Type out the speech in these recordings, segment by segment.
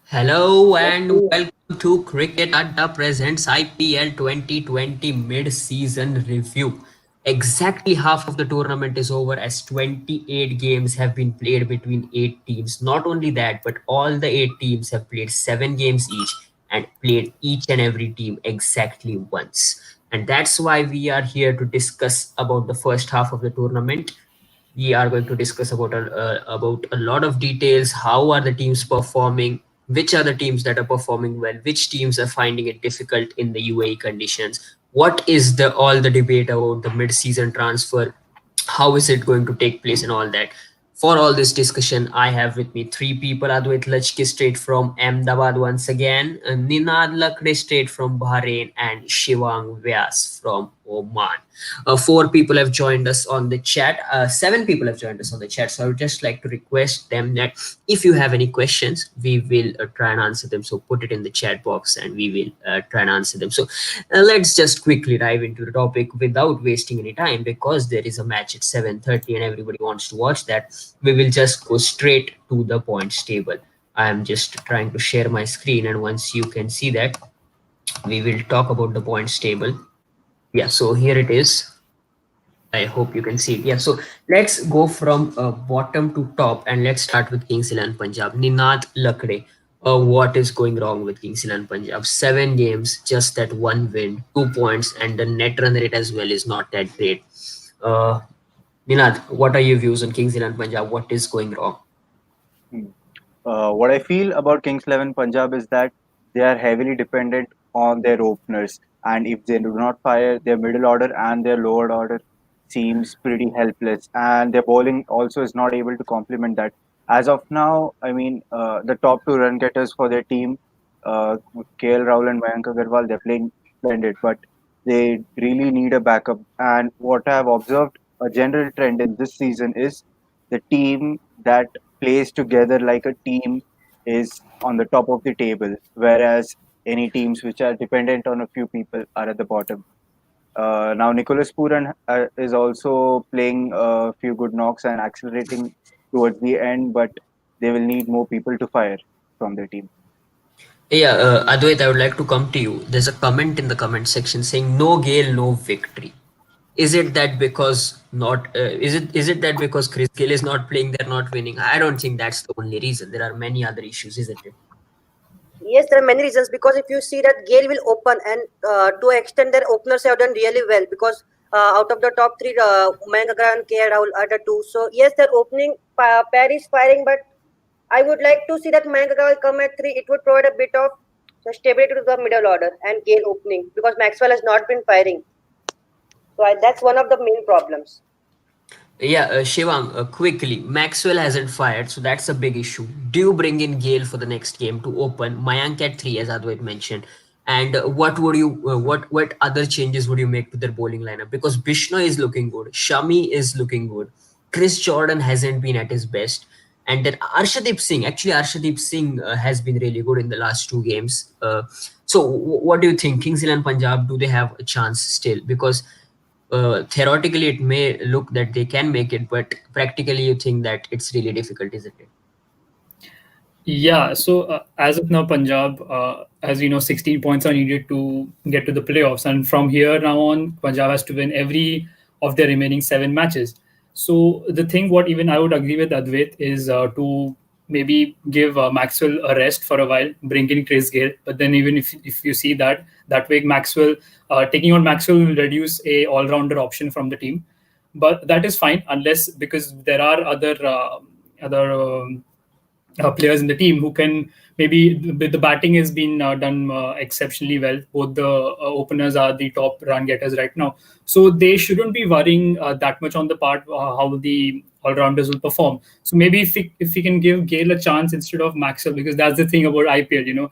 Hello and Okay. welcome to Cricket Adda presents IPL 2020 mid-season review. Exactly half of the tournament is over as 28 games have been played between 8 teams. Not only that, but all the 8 teams have played 7 games each and played each and every team exactly once. And that's why we are here to discuss about the first half of the tournament. We are going to discuss about a lot of details. How are the teams performing? Which are the teams that are performing well? Which teams are finding it difficult in the UAE conditions? What is the all the debate about the mid-season transfer? How is it going to take place and all that? For all this discussion, I have with me three people. Advait Lachki straight from Ahmedabad once again, Ninad Lakre straight from Bahrain, and Shivang Vyas from Oman. Four people have joined us on the chat. Seven people have joined us on the chat. So I would just like to request them that if you have any questions, we will try and answer them. So put it in the chat box and we will try and answer them. So let's just quickly dive into the topic without wasting any time because there is a match at 7:30 and everybody wants to watch that. We will just go straight to the points table. I am just trying to share my screen, and once you can see that, we will talk about the points table. Yeah, so here it is. I hope you can see it. Yeah, so let's go from bottom to top and let's start with Kings 11 Punjab. Ninad Lakre. What is going wrong with Kings 11 Punjab? 7 games, just that one win, 2 points, and the net run rate as well is not that great. Uh, Ninad, what are your views on Kings 11 Punjab? What is going wrong? Hmm. What I feel about Kings 11 Punjab is that they are heavily dependent on their openers, and if they do not fire, their middle order and their lower order seems pretty helpless, and their bowling also is not able to complement that. As of now, I mean, the top two run getters for their team, KL Rahul and Mayank Agarwal, they're playing splendid, but they really need a backup. And what I have observed, a general trend in this season is the team that plays together like a team is on the top of the table, whereas any teams which are dependent on a few people are at the bottom. Now, Nicholas Puran is also playing a few good knocks and accelerating towards the end, but they will need more people to fire from their team. Yeah, Advait, I would like to come to you. There's a comment in the comment section saying no Gale, no victory. Is it that because not is it that because Chris Gill is not playing, they're not winning? I don't think that's the only reason. There are many other issues, isn't it? Yes, there are many reasons because if you see that Gale will open and to extend their openers have done really well because out of the top three, Mayank Agarwal and KL Rahul are the two. So yes, their opening pair is firing, but I would like to see that Mayank Agarwal come at three. It would provide a bit of stability to the middle order and Gale opening because Maxwell has not been firing. So that's one of the main problems. Yeah, Shivang, quickly, Maxwell hasn't fired, so that's a big issue. Do you bring in Gale for the next game to open Mayank at three, as Advait mentioned? And what other changes would you make to their bowling lineup? Because Bishnoi is looking good, Shami is looking good, Chris Jordan hasn't been at his best, and then Arshdeep Singh has been really good in the last 2 games. So what do you think? Kings and Punjab, do they have a chance still? Because theoretically it may look that they can make it, but practically you think that it's really difficult, isn't it? Yeah, so as of now, Punjab, as you know, 16 points are needed to get to the playoffs. And from here now on, Punjab has to win every of their remaining 7 matches. So the thing, what even I would agree with Advait, is to maybe give Maxwell a rest for a while, bring in Chris Gale. But then even if you see that way, Maxwell, taking on Maxwell will reduce a all-rounder option from the team. But that is fine unless because there are other players in the team who can maybe the batting has been done exceptionally well. Both the openers are the top run getters right now, so they shouldn't be worrying that much on the part how the all rounders will perform. So maybe if we can give Gale a chance instead of Maxwell, because that's the thing about IPL.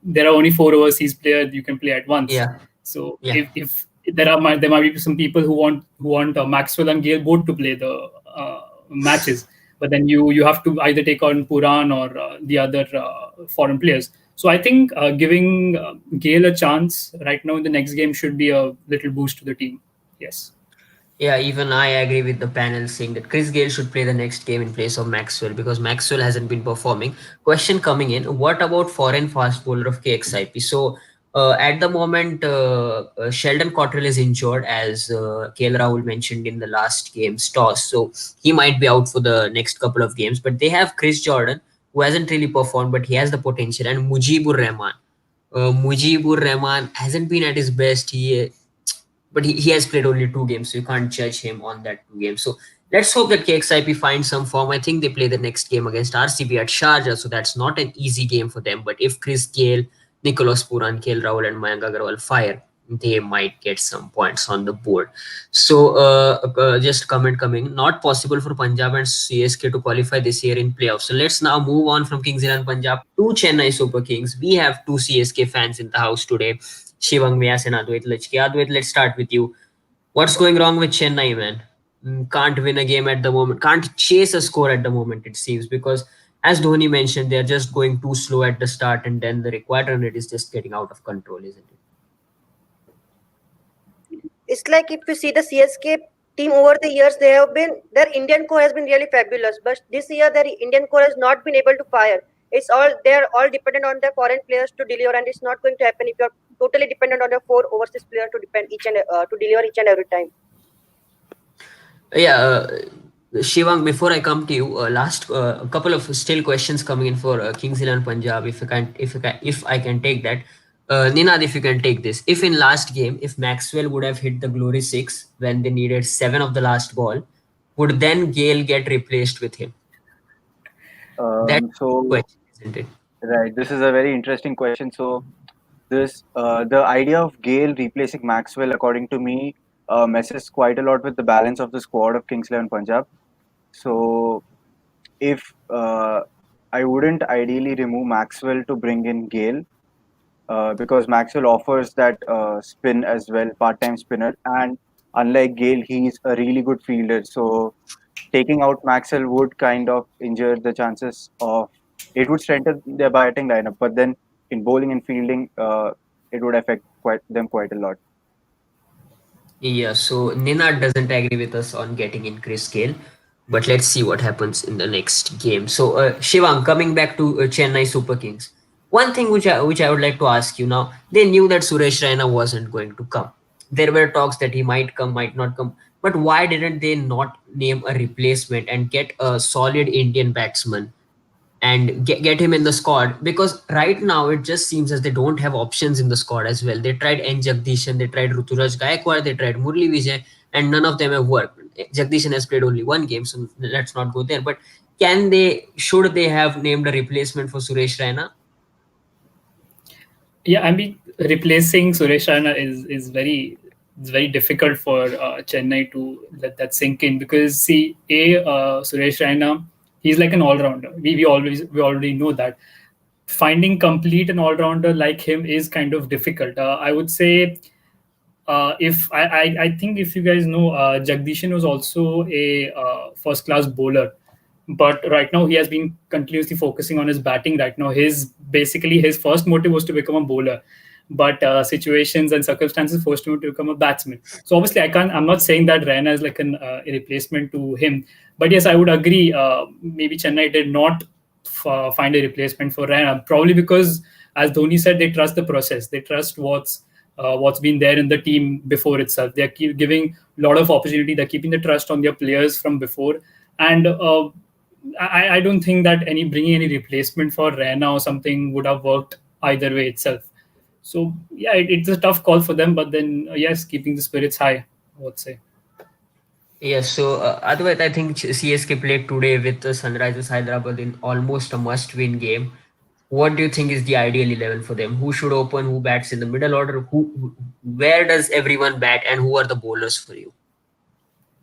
There are only 4 overseas players you can play at once. Yeah, So yeah. if there might be some people who want Maxwell and Gale both to play the matches, but then you have to either take on Puran or the other foreign players. So I think giving Gale a chance right now in the next game should be a little boost to the team. Yes. Yeah, even I agree with the panel saying that Chris Gale should play the next game in place of Maxwell because Maxwell hasn't been performing. Question coming in: what about foreign fast bowler of KXIP? So at the moment, Sheldon Cottrell is injured, as KL Rahul mentioned in the last game's toss. So he might be out for the next couple of games. But they have Chris Jordan, who hasn't really performed, but he has the potential, and Mujibur Rahman. Mujibur Rahman hasn't been at his best. He has played only 2 games, so you can't judge him on that 2 games. So let's hope that KXIP finds some form. I think they play the next game against RCB at Sharjah, so that's not an easy game for them. But if Chris Gale, Nicholas Puran, KL Rahul, and Mayank Agarwal fire, they might get some points on the board. So, just comment coming. Not possible for Punjab and CSK to qualify this year in playoffs. So let's now move on from Kings 11 Punjab to Chennai Super Kings. We have two CSK fans in the house today. Shivang Vyas and Advait Lachki. Advait, let's start with you. What's going wrong with Chennai, man? Can't win a game at the moment. Can't chase a score at the moment, it seems, because as Dhoni mentioned, they're just going too slow at the start, and then the required run rate is just getting out of control, isn't it? It's like if you see the CSK team over the years, they have been their Indian core has been really fabulous, but this year their Indian core has not been able to fire. It's all they're all dependent on their foreign players to deliver, and it's not going to happen if you're totally dependent on your four overseas players to depend each and to deliver each and every time. Yeah, Shivang, before I come to you, last a couple of still questions coming in for Kings 11 Punjab. If I can take that. Ninad, if you can take this. If in last game, if Maxwell would have hit the glory six when they needed seven of the last ball, would then Gale get replaced with him? That's the So question, isn't it? right, this is a very interesting question. So this the idea of Gale replacing Maxwell, according to me, messes quite a lot with the balance of the squad of Kings 11 Punjab. So if I wouldn't ideally remove Maxwell to bring in Gale, because Maxwell offers that spin as well, part-time spinner, and unlike Gale, he's a really good fielder. So taking out Maxwell would kind of injure the chances of it would strengthen their batting lineup, but then in bowling and fielding, it would affect quite a lot. Yeah, so Ninad doesn't agree with us on getting in Chris Gale, but let's see what happens in the next game. So, Shivang, coming back to Chennai Super Kings, one thing which I would like to ask you now, they knew that Suresh Raina wasn't going to come. There were talks that he might come, might not come, but why didn't they not name a replacement and get a solid Indian batsman and get him in the squad? Because right now it just seems as they don't have options in the squad as well. They tried N Jagdishan, they tried Ruturaj Gaikwad, they tried Murli Vijay, and none of them have worked. Jagdishan has played only 1 game, so let's not go there. But should they have named a replacement for Suresh Raina? Yeah, I mean, replacing Suresh Raina is very it's very difficult for Chennai to let that sink in because see, Suresh Raina, he's like an all rounder. We already know that finding complete an all rounder like him is kind of difficult. I would say if I think if you guys know, Jagdishan was also a first class bowler, but right now he has been continuously focusing on his batting. Right now, his first motive was to become a bowler, but situations and circumstances forced him to become a batsman. So obviously, I'm not saying that Raina is like a replacement to him, but yes, I would agree. Maybe Chennai did not find a replacement for Raina, probably because, as Dhoni said, they trust the process. They trust what's been there in the team before itself. They're giving a lot of opportunity. They're keeping the trust on their players from before, and I don't think that any bringing any replacement for Rana or something would have worked either way itself. So yeah, it's a tough call for them, but then yes, keeping the spirits high, I would say. Yes, so Advait, I think CSK played today with the Sunrisers Hyderabad in almost a must-win game. What do you think is the ideal 11 for them? Who should open? Who bats in the middle order? Where does everyone bat, and who are the bowlers for you?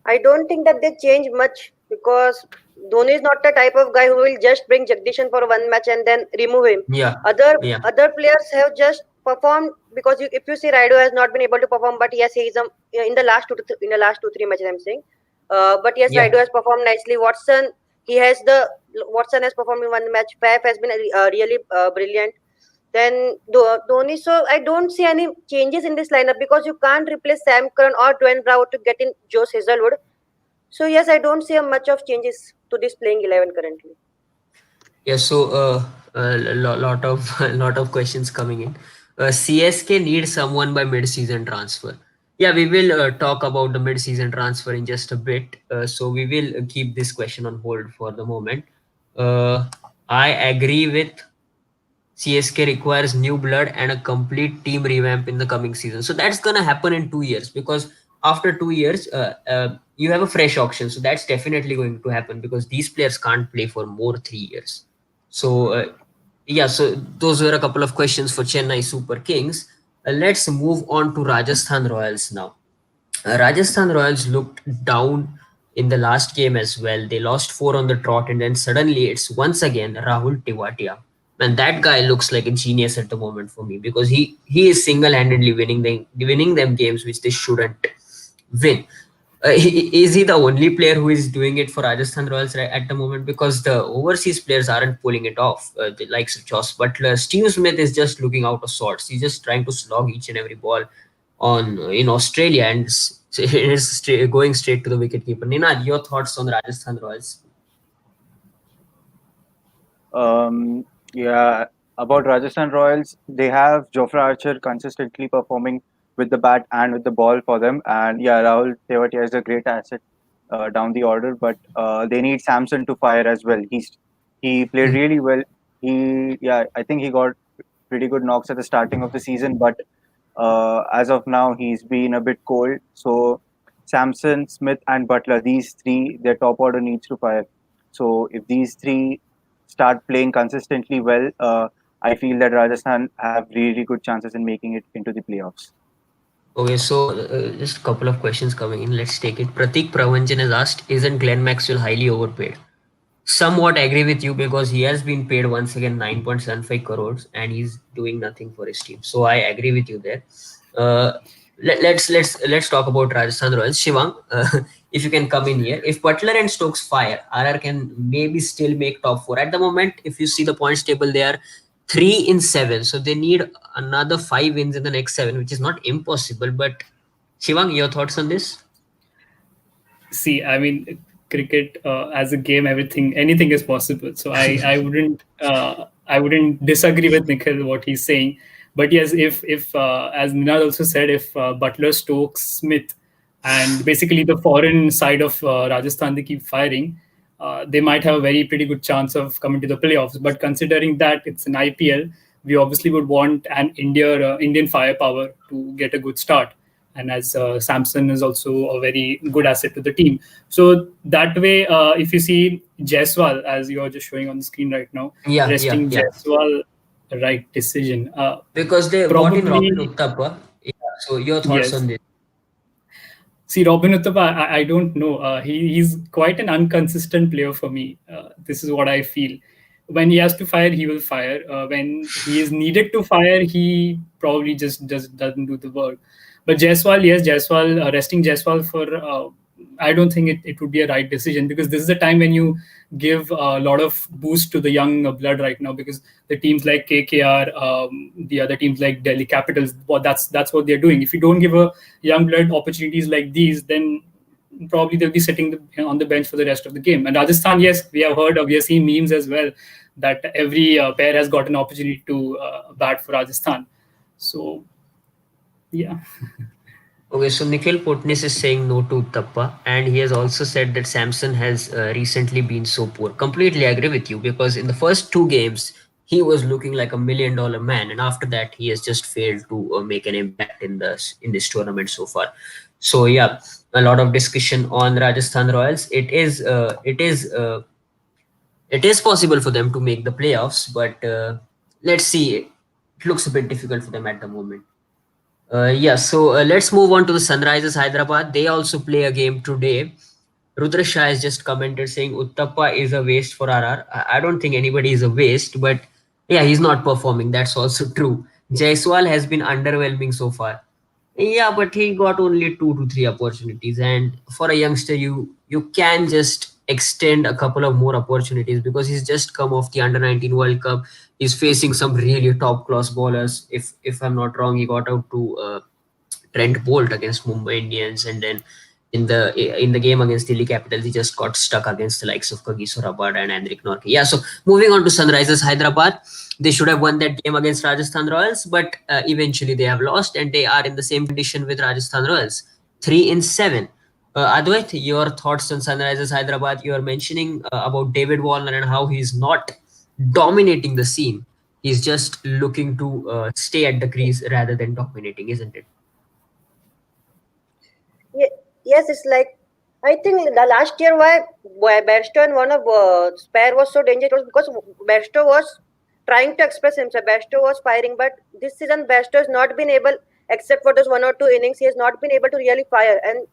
I don't think that they change much because Dhoni is not the type of guy who will just bring Jagdishan for one match and then remove him. Yeah, yeah, Other players have just performed because if you see Raido has not been able to perform, but yes, he is in the last in the last 2 3 matches I'm saying. But yes, yeah. Raido has performed nicely. Watson has performed in one match. Faf has been really brilliant. Then Dhoni. So I don't see any changes in this lineup because you can't replace Sam Curran or Dwayne Bravo to get in Joe Hazelwood. So yes, I don't see a much of changes to this playing 11 currently. Yeah, so lot of lot of questions coming in. CSK needs someone by mid-season transfer. Yeah, we will talk about the mid-season transfer in just a bit. So we will keep this question on hold for the moment. Uh, I agree with CSK requires new blood and a complete team revamp in the coming season. So that's gonna happen in 2 years because after 2 years, you have a fresh auction. So that's definitely going to happen because these players can't play for more 3 years. So yeah, so those were a couple of questions for Chennai Super Kings. Let's move on to Rajasthan Royals now. Rajasthan Royals looked down in the last game as well. They lost four on the trot, and then suddenly it's once again Rahul Tewatia. And that guy looks like a genius at the moment for me because he is single-handedly winning them games which they shouldn't win. Is he the only player who is doing it for Rajasthan Royals right at the moment? Because the overseas players aren't pulling it off. The likes of Joss Butler, Steve Smith is just looking out of sorts. He's just trying to slog each and every ball on in Australia and is going straight to the wicket keeper. Ninad, your thoughts on Rajasthan Royals? Yeah, about Rajasthan Royals, they have Jofra Archer consistently performing with the bat and with the ball for them. And yeah, Rahul Tewatia is a great asset down the order, but they need Samson to fire as well. He played really well. Yeah, I think he got pretty good knocks at the starting of the season, but as of now, he's been a bit cold. So Samson, Smith, and Butler, these three, their top order needs to fire. So if these three start playing consistently well, I feel that Rajasthan have really good chances in making it into the playoffs. Okay, so just a couple of questions coming in. Let's take it. Pratik Pravanjan has asked, isn't Glenn Maxwell highly overpaid? Somewhat agree with you because he has been paid once again 9.75 crores and he's doing nothing for his team. So I agree with you there. Uh, let's talk about Rajasthan Royals. Shivang, if you can come in here. If Butler and Stokes fire, RR can maybe still make top four. At the moment, if you see the points table, they are 3 in 7. So they need another 5 wins in the next 7, which is not impossible. But Shivang, your thoughts on this? See, I mean, cricket as a game, anything is possible. So I wouldn't disagree with Nikhil what he's saying. But yes, if as Ninad also said, if Butler, Stokes, Smith, and basically the foreign side of Rajasthan they keep firing, they might have a very pretty good chance of coming to the playoffs. But considering that it's an IPL, we obviously would want an Indian firepower to get a good start. And as Samson is also a very good asset to the team. So that way, if you see Jaiswal, as you are just showing on the screen right now, Yeah, yeah, resting yeah. Jaiswal, right decision. Because they brought in Robin Probably, Uttappa. Yeah, so your thoughts yes. on this? See, Robin Uthappa, I don't know. He's quite an inconsistent player for me. This is what I feel. When he has to fire, he will fire. When he is needed to fire, he probably just doesn't do the work. But Jaiswal, yes, Jaiswal, resting Jaiswal for, I don't think it would be a right decision because this is the time when you give a lot of boost to the young blood right now because the teams like KKR, the other teams like Delhi Capitals, well, that's what they're doing. If you don't give a young blood opportunities like these, then probably they'll be sitting on the bench for the rest of the game. And Rajasthan, yes, we have seen memes as well that every pair has got an opportunity to bat for Rajasthan. So, yeah. Okay, so Nikhil Potnis is saying no to Uttappa, and he has also said that Samson has recently been so poor. Completely agree with you because in the first 2 games he was looking like $1 million man, and after that he has just failed to make an impact in this tournament so far. So yeah, a lot of discussion on Rajasthan Royals. It is possible for them to make the playoffs, but let's see. It looks a bit difficult for them at the moment. Yeah, so let's move on to the Sunrisers Hyderabad. They also play a game today. Rudra Shah has just commented saying Uttappa is a waste for RR. I don't think anybody is a waste, but yeah, he's not performing. That's also true. Jaiswal has been underwhelming so far. Yeah, but he got only 2 to 3 opportunities, and for a youngster, you can just extend a couple of more opportunities, because he's just come off the under 19 World Cup. He's facing some really top class bowlers. If I'm not wrong, he got out to Trent Bolt against Mumbai Indians, and then in the game against Delhi Capitals, he just got stuck against the likes of Kagiso Rabada and Andrik Norke. Yeah, so moving on to Sunrisers Hyderabad, they should have won that game against Rajasthan Royals, but eventually they have lost, and they are in the same condition with Rajasthan Royals, 3-7. Advait, your thoughts on Sunrisers Hyderabad? You are mentioning about David Warner and how he's not dominating the scene. He's just looking to stay at the crease rather than dominating, isn't it? Yes, it's like I think the last year why Bairstow and one of Spare was so dangerous because Bairstow was trying to express himself. Bairstow was firing, but this season Bairstow has not been able, except for those 1 or 2 innings, he has not been able to really fire. And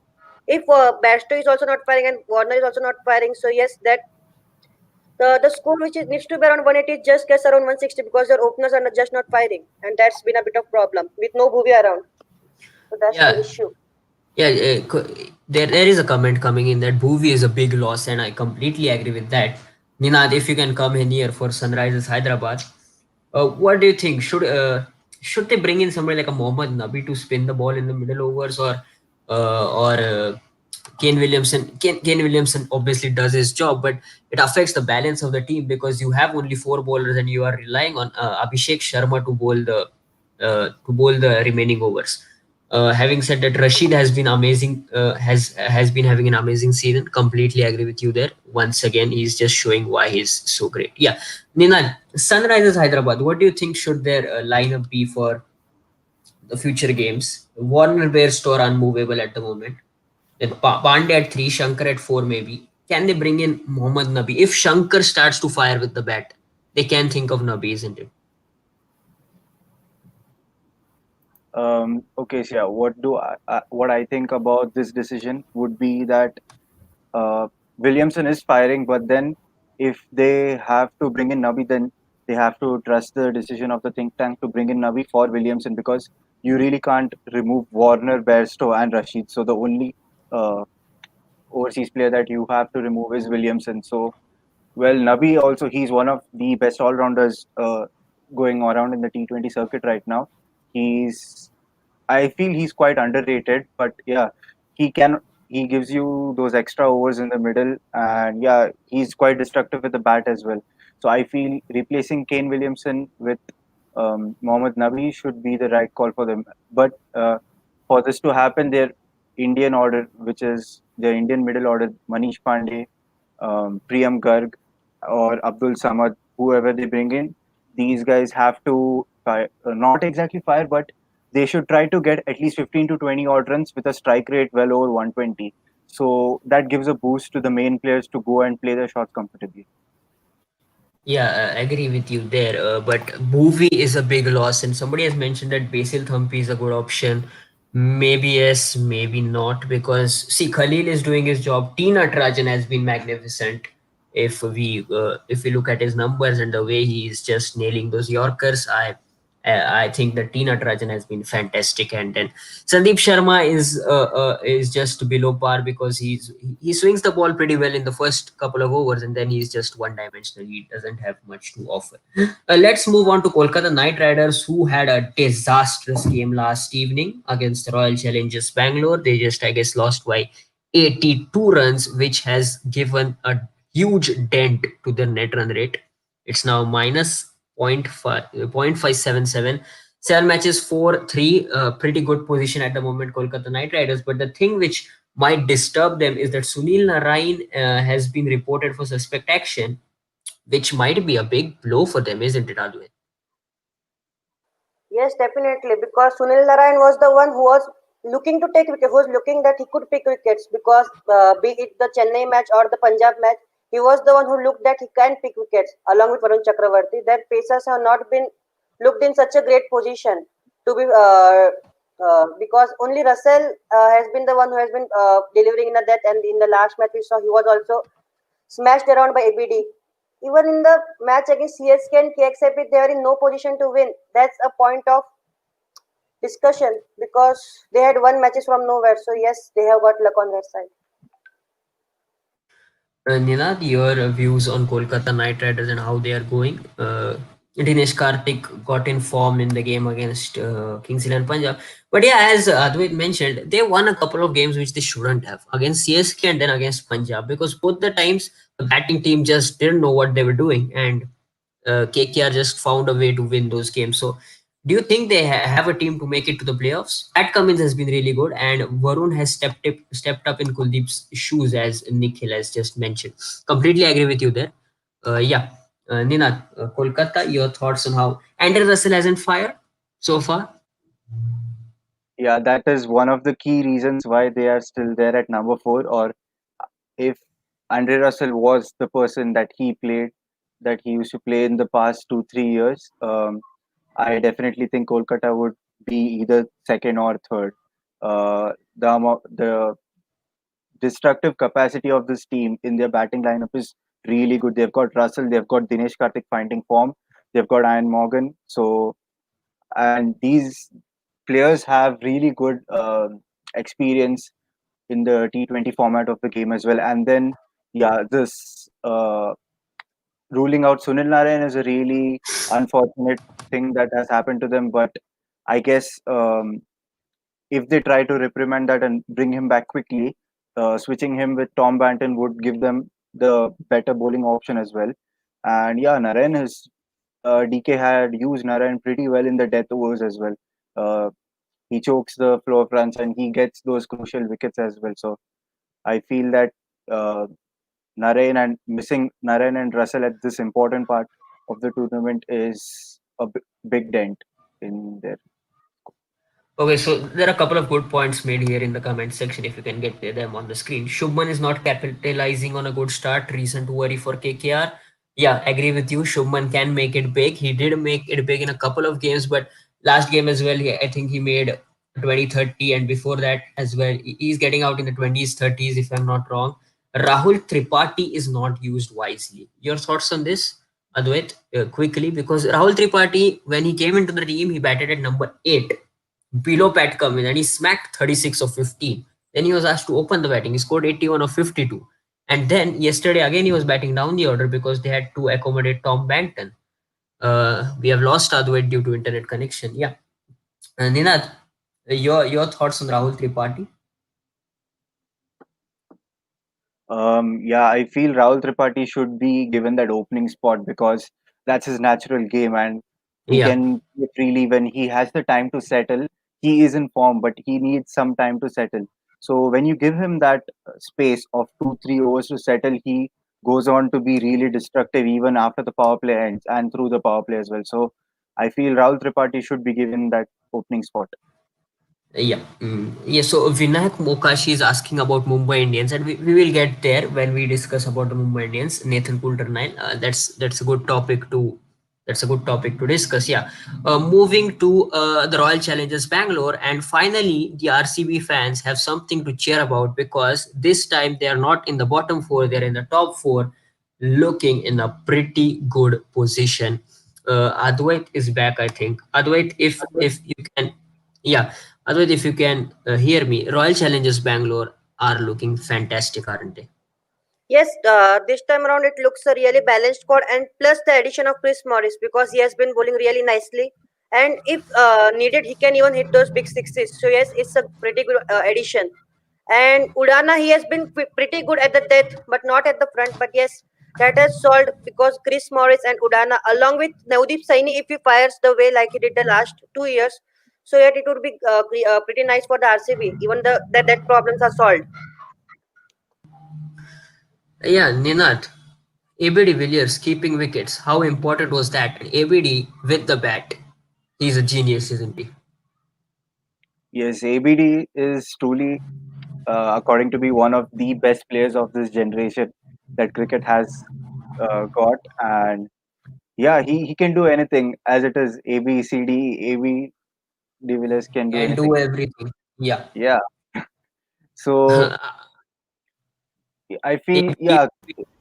if Bairstow is also not firing and Warner is also not firing, so yes, that the score which is, needs to be around 180 just gets around 160 because their openers are just not firing, and that's been a bit of problem with no Bhuvi around. So that's the Yeah, issue. yeah. There is a comment coming in that Bhuvi is a big loss, and I completely agree with that. Ninad, if you can come in here for Sunrisers Hyderabad, what do you think? Should they bring in somebody like a Mohammad Nabi to spin the ball in the middle overs, or Kane Williamson? Kane Williamson obviously does his job, but it affects the balance of the team because you have only four bowlers and you are relying on Abhishek Sharma to bowl the remaining overs. Having said that, Rashid has been amazing. Has been having an amazing season. Completely agree with you there. Once again, he's just showing why he's so great. Yeah, Ninad, Sunrisers Hyderabad. What do you think should their lineup be for the future games? Warner Bear store unmovable at the moment. Then Pandey at three, Shankar at four, maybe. Can they bring in Mohammad Nabi? If Shankar starts to fire with the bat, they can think of Nabi, isn't it? Okay, so yeah, what I think about this decision would be that Williamson is firing, but then if they have to bring in Nabi, then they have to trust the decision of the think tank to bring in Nabi for Williamson because you really can't remove Warner, Bairstow, and Rashid. So the only uh, overseas player that you have to remove is Williamson. So well, Nabi also he's one of the best all rounders going around in the T20 circuit right now. He's I feel he's quite underrated, but yeah, he can he gives you those extra overs in the middle, and yeah, he's quite destructive with the bat as well. So I feel replacing Kane Williamson with Mohammad Nabi should be the right call for them. But for this to happen, their Indian order, which is their Indian middle order, Manish Pandey, Priyam Garg, or Abdul Samad, whoever they bring in, these guys have to fire, not exactly fire, but they should try to get at least 15 to 20 odd runs with a strike rate well over 120. So that gives a boost to the main players to go and play their shots comfortably. Yeah, I agree with you there. But Boovy is a big loss, and somebody has mentioned that Basil Thampi is a good option. Maybe yes, maybe not, because see, Khalil is doing his job. Tina Trajan has been magnificent. If we look at his numbers and the way he is just nailing those Yorkers, I think that Tina Trajan has been fantastic, and then Sandeep Sharma is just below par because he swings the ball pretty well in the first couple of overs, and then he's just one dimensional. He doesn't have much to offer. Let's move on to Kolkata Knight Riders, who had a disastrous game last evening against Royal Challengers Bangalore. They just, I guess, lost by 82 runs, which has given a huge dent to their net run rate. It's now minus 0.577. 7 matches, 4-3. Pretty good position at the moment, Kolkata Knight Riders. But the thing which might disturb them is that Sunil Narain has been reported for suspect action, which might be a big blow for them, isn't it, Adwait? Yes, definitely. Because Sunil Narayan was the one who was looking to take wicket, who was looking that he could pick wickets. Because be it the Chennai match or the Punjab match, he was the one who looked that he can pick wickets along with Varun Chakravarti. That pacers have not been looked in such a great position to be because only Russell has been the one who has been delivering in the death. And in the last match we saw he was also smashed around by ABD. Even in the match against CSK and KXIP, they are in no position to win. That's a point of discussion because they had won matches from nowhere. So yes, they have got luck on their side. Ninad, your views on Kolkata Knight Riders and how they are going. Dinesh Karthik got in form in the game against Kings XI Punjab. But yeah, as Advait mentioned, they won a couple of games which they shouldn't have against CSK and then against Punjab because both the times the batting team just didn't know what they were doing and KKR just found a way to win those games. So, do you think they have a team to make it to the playoffs? Pat Cummins has been really good, and Varun has stepped up in Kuldeep's shoes, as Nikhil has just mentioned. Completely agree with you there. Yeah, Ninad, Kolkata, your thoughts on how Andrew Russell hasn't fired so far? Yeah, that is one of the key reasons why they are still there at number 4. Or if Andre Russell was the person that he used to play in the past 2 3 years, I definitely think Kolkata would be either second or third. The destructive capacity of this team in their batting lineup is really good. They've got Russell, they've got Dinesh Karthik finding form, they've got Ian Morgan. So, and these players have really good experience in the T20 format of the game as well. And then, yeah, this ruling out Sunil Narayan is a really unfortunate thing that has happened to them. But I guess if they try to reprimand that and bring him back quickly, switching him with Tom Banton would give them the better bowling option as well. And yeah, Narayan is DK had used Narayan pretty well in the death overs as well. Uh, he chokes the flow of runs and he gets those crucial wickets as well. So I feel that uh, missing Narayan and Russell at this important part of the tournament is a big dent in there. Okay, so there are a couple of good points made here in the comment section if you can get them on the screen. Shubman is not capitalizing on a good start. Recent worry for KKR. Yeah, agree with you. Shubman can make it big. He did make it big in a couple of games, but last game as well, I think he made 20-30, and before that as well. He's getting out in the 20s, 30s, if I'm not wrong. Rahul Tripathi is not used wisely. Your thoughts on this, Advait, quickly? Because Rahul Tripathi, when he came into the team, he batted at number 8 below Pat Cummins and he smacked 36 of 15. Then he was asked to open the batting. He scored 81 of 52. And then yesterday again he was batting down the order because they had to accommodate Tom Banton. We have lost Adwait due to internet connection. Yeah. Ninad, your thoughts on Rahul Tripathi? Yeah, I feel Rahul Tripathi should be given that opening spot because that's his natural game and he Yeah. can play freely when he has the time to settle. He is in form, but he needs some time to settle. So when you give him that space of 2 3 overs to settle, he goes on to be really destructive even after the power play ends and through the power play as well. So I feel Rahul Tripathi should be given that opening spot. Yeah. Yeah. So Vinayak Mokashi is asking about Mumbai Indians, and we will get there when we discuss about the Mumbai Indians. Nathan Coulter-Nile. That's a good topic to discuss. Yeah. Moving to the Royal Challengers Bangalore, and finally the RCB fans have something to cheer about because this time they are not in the bottom four; they are in the top four, looking in a pretty good position. Advait is back, I think. Advait, if you can, yeah. Otherwise, if you can hear me, Royal Challengers Bangalore are looking fantastic, aren't they? Yes, this time around it looks a really balanced squad, and plus the addition of Chris Morris because he has been bowling really nicely. And if needed, he can even hit those big sixes. So yes, it's a pretty good addition. And Udana, he has been pretty good at the death, but not at the front. But yes, that has solved because Chris Morris and Udana, along with Navdeep Saini, if he fires the way like he did the last 2 years, so yet it would be pretty nice for the RCB. Even that problems are solved. Yeah, Ninat, ABD Villiers keeping wickets. How important was that? And ABD with the bat. He's a genius, isn't he? Yes, ABD is truly according to be one of the best players of this generation that cricket has got. And yeah, he can do anything as it is. AB de Villiers can do Can anything. do everything. Yeah. Yeah. So I feel, ABD, yeah,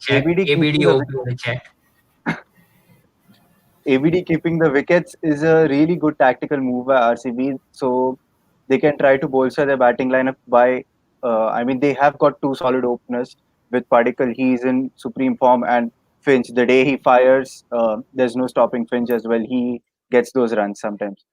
ABD keeping ABD the open the chat. ABD keeping the wickets is a really good tactical move by RCB. So they can try to bolster their batting lineup by. I mean, they have got two solid openers with Padikkal, he's in supreme form, and Finch, the day he fires, there's no stopping Finch as well. He gets those runs sometimes.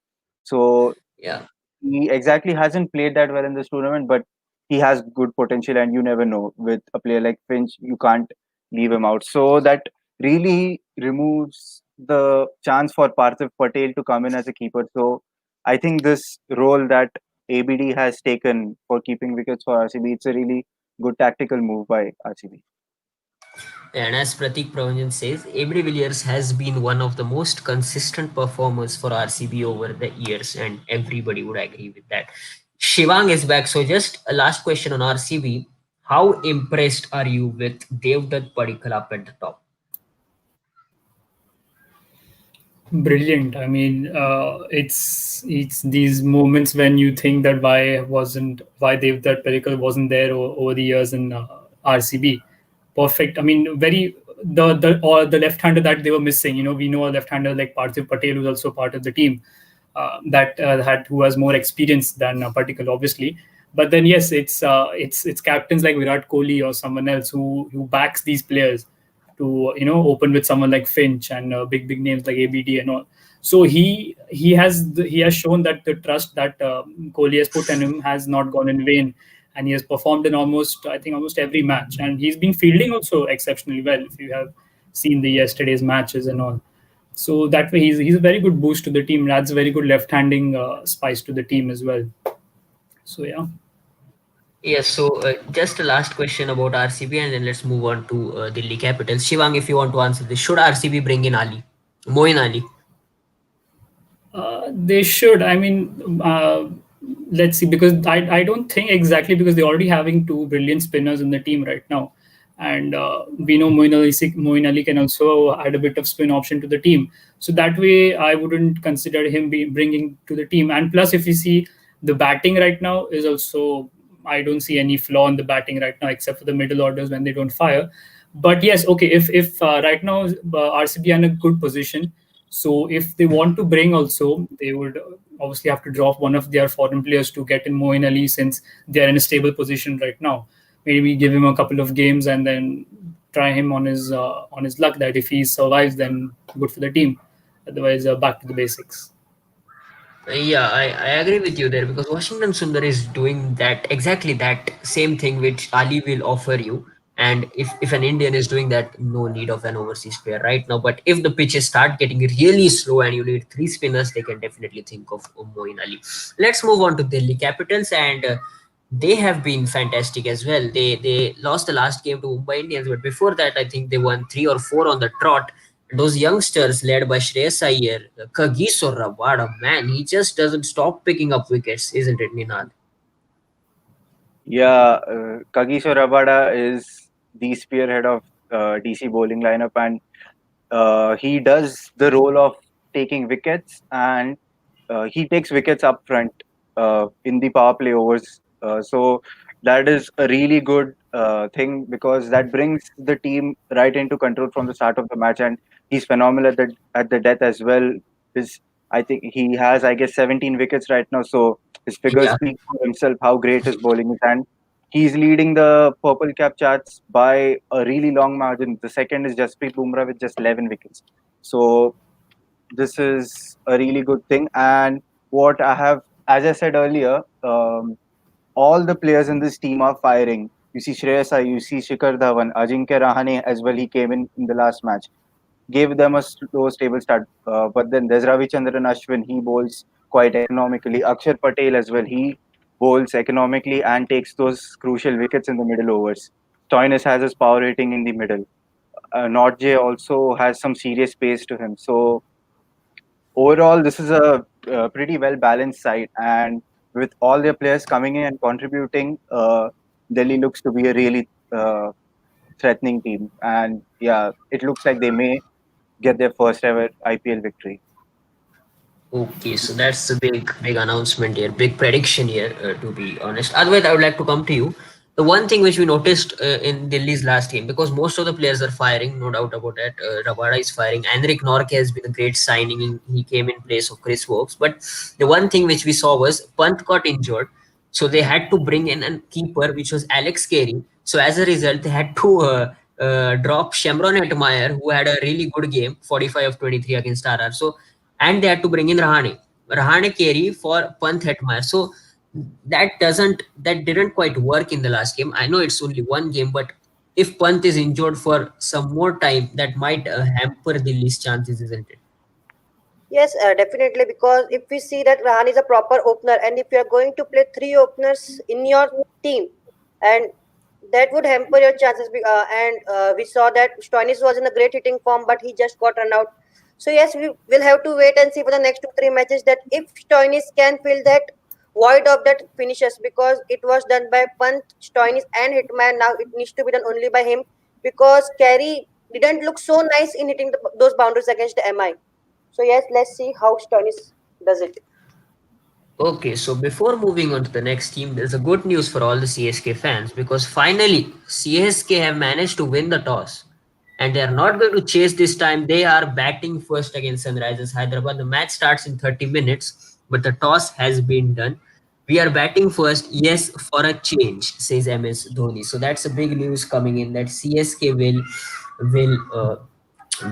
So Yeah. he exactly hasn't played that well in this tournament, but he has good potential, and you never know. With a player like Finch, you can't leave him out. So that really removes the chance for Parthiv Patel to come in as a keeper. So I think this role that ABD has taken for keeping wickets for RCB, it's a really good tactical move by RCB. And as Pratik Pravanjan says, ABD Villiers has been one of the most consistent performers for RCB over the years, and everybody would agree with that. Shivang is back. So, just a last question on RCB. How impressed are you with Devdutt Padikkal up at the top? Brilliant. I mean, it's these moments when you think that why that Perikal wasn't there over the years in RCB. Perfect. I mean, very the left-hander that they were missing. We know a left-hander like Parthiv Patel, who's also part of the team, that had who has more experience than Patikal, obviously. But then yes, it's captains like Virat Kohli or someone else who backs these players to open with someone like Finch and big names like ABD and all. So he has shown that the trust that Kohli has put in him has not gone in vain, and he has performed in almost every match, and he's been fielding also exceptionally well. If you have seen the yesterday's matches and all, so that way he's a very good boost to the team. Adds a very good left-handing spice to the team as well. So yeah. Yes, so just a last question about RCB, and then let's move on to Delhi Capitals. Shivang, if you want to answer this, should RCB bring in Ali? Moin Ali? They should. I mean, let's see, because I don't think exactly because they're already having two brilliant spinners in the team right now, and we know Moin Ali can also add a bit of spin option to the team. So that way, I wouldn't consider him bringing to the team. And plus, if you see the batting right now is also, I don't see any flaw in the batting right now except for the middle orders when they don't fire. But yes, okay, if right now RCB are in a good position, so if they want to bring also, they would obviously have to drop one of their foreign players to get in Moin Ali since they are in a stable position right now. Maybe give him a couple of games and then try him on his luck that if he survives, then good for the team. Otherwise, back to the basics. Yeah, I agree with you there because Washington Sundar is doing that exactly that same thing which Ali will offer you. And if an Indian is doing that, no need of an overseas player right now. But if the pitches start getting really slow and you need three spinners, they can definitely think of Moin Ali. Let's move on to Delhi Capitals, and they have been fantastic as well. They lost the last game to Mumbai Indians, but before that, I think they won 3 or 4 on the trot. Those youngsters led by Shreyas Iyer, Kagiso Rabada, man, he just doesn't stop picking up wickets, isn't it, Ninad? Yeah, Kagiso Rabada is the spearhead of DC bowling lineup, and he does the role of taking wickets, and he takes wickets up front in the power play overs. So that is a really good thing because that brings the team right into control from the start of the match, and he's phenomenal at the death as well. His I think he has, I guess, 17 wickets right now. So his figures Yeah. speak for himself how great his bowling is, and he's leading the purple cap charts by a really long margin. The second is Jasprit Bumrah with just 11 wickets. So this is a really good thing. And what I have, as I said earlier, all the players in this team are firing. You see Shreyas Iyer, you see Shikhar Dhawan, Ajinkya Rahane as well. He came in the last match, gave them a slow, stable start. But then there's Ravichandran Ashwin. He bowls quite economically. Akshar Patel as well. He bowls economically and takes those crucial wickets in the middle overs. Stoinis has his power rating in the middle. Notjay also has some serious pace to him. So overall, this is a pretty well balanced side, and with all their players coming in and contributing, Delhi looks to be a really threatening team. And yeah, it looks like they may get their first ever IPL victory. Okay, so that's a big announcement here, big prediction here, to be honest. Otherwise, I would like to come to you. The one thing which we noticed in Delhi's last game, because most of the players are firing, no doubt about that. Rabada is firing. Henrik Norke has been a great signing. He came in place of Chris Wokes. But the one thing which we saw was Pant got injured. So they had to bring in a keeper, which was Alex Carey, So as a result, they had to drop Shamron Hetmeyer, who had a really good game, 45 of 23 against RR. So and they had to bring in Rahane carry for Pant Hetmeyer. So that didn't quite work in the last game. I know it's only one game, but if Pant is injured for some more time, that might hamper the least chances, isn't it? Yes, definitely. Because if we see that Rahan is a proper opener, and if you are going to play three openers in your team, and that would hamper your chances. And we saw that Stoinis was in a great hitting form, but he just got run out. So yes, we will have to wait and see for the next 2 3 matches that if Stoinis can fill that void of that finishes, because it was done by Pant, Stoinis, and Hitman. Now it needs to be done only by him, because Carey didn't look so nice in hitting those boundaries against the MI. So yes, let's see how Stoinis does it. Okay, so before moving on to the next team, there's a good news for all the CSK fans because finally CSK have managed to win the toss and they are not going to chase this time. They are batting first against Sunrisers Hyderabad. The match starts in 30 minutes, but the toss has been done. We are batting first, yes, for a change, says MS Dhoni. So that's a big news coming in that CSK will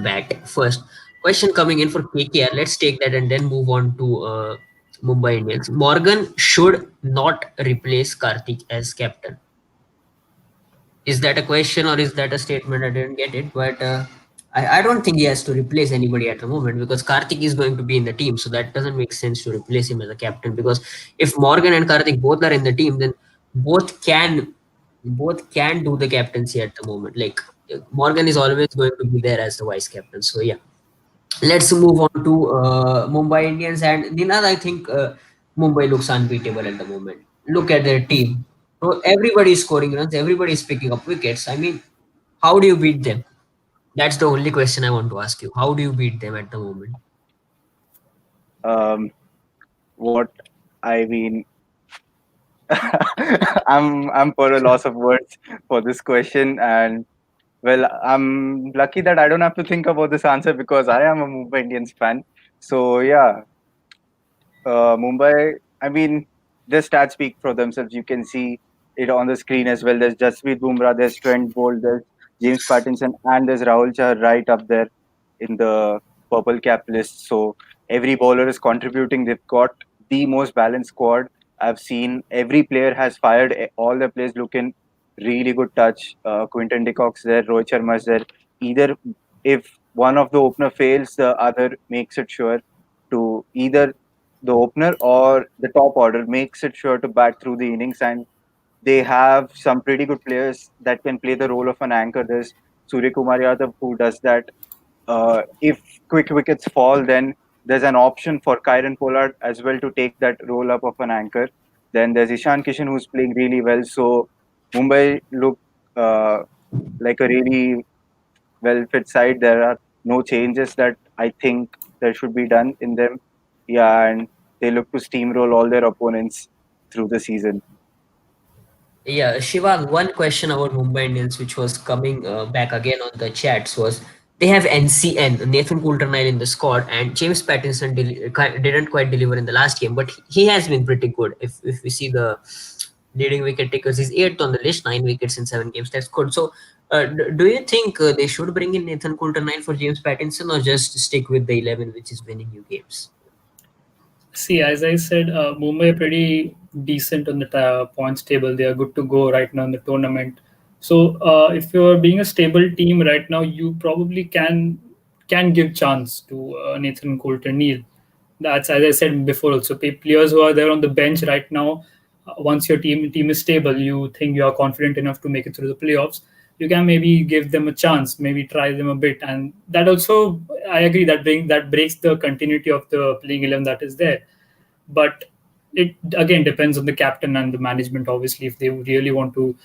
bat first. Question coming in for KKR. Let's take that and then move on to Mumbai Indians. Morgan should not replace Karthik as captain. Is that a question or is that a statement? I didn't get it, but I don't think he has to replace anybody at the moment because Karthik is going to be in the team, so that doesn't make sense to replace him as a captain. Because if Morgan and Karthik both are in the team, then both can both can do the captaincy at the moment. Like Morgan is always going to be there as the vice captain. So yeah, let's move on to Mumbai Indians and Ninad. I think Mumbai looks unbeatable at the moment. Look at their team. So everybody is scoring runs. Everybody is picking up wickets. I mean, how do you beat them? That's the only question I want to ask you. How do you beat them at the moment? Um, what I mean, I'm for a loss of words for this question, and well, I'm lucky that I don't have to think about this answer because I am a Mumbai Indians fan. So yeah, Mumbai, I mean, the stats speak for themselves. You can see it on the screen as well. There's Jasprit Bumrah, there's Trent Bolt, there's James Pattinson, and there's Rahul Chahar right up there in the purple cap list. So every bowler is contributing. They've got the most balanced squad I've seen. Every player has fired. All the players look in really good touch. Quinton de Kock's there, Rohit Sharma's there. Either if one of the opener fails, the other makes it sure to either the opener or the top order makes it sure to bat through the innings, and they have some pretty good players that can play the role of an anchor. There's Surya Kumar Yadav who does that. If quick wickets fall, then there's an option for Kyron Pollard as well to take that role up of an anchor. Then there's Ishan Kishan who's playing really well. So Mumbai look uh, like a really well fit side. There are no changes that I think there should be done in them. Yeah, and they look to steamroll all their opponents through the season. Yeah, Shiva, one question about Mumbai Indians, which was coming back again on the chats, was they have NCN, Nathan Coulter-Nile in the squad, and James Pattinson didn't quite deliver in the last game, but he has been pretty good. If we see the leading wicket takers, he's eighth on the list, 9 wickets in 7 games. That's good. So, do you think they should bring in Nathan Coulter-Nile for James Pattinson, or just stick with the 11, which is winning you games? See, as I said, Mumbai are pretty decent on the points table. They are good to go right now in the tournament. So, if you're being a stable team right now, you probably can give chance to Nathan Coulter-Neal. That's as I said before. Also, players who are there on the bench right now, once your team is stable, you think you are confident enough to make it through the playoffs. You can maybe give them a chance, maybe try them a bit, and that also I agree that breaks the continuity of the playing 11 that is there. But it again depends on the captain and the management, obviously, if they really want to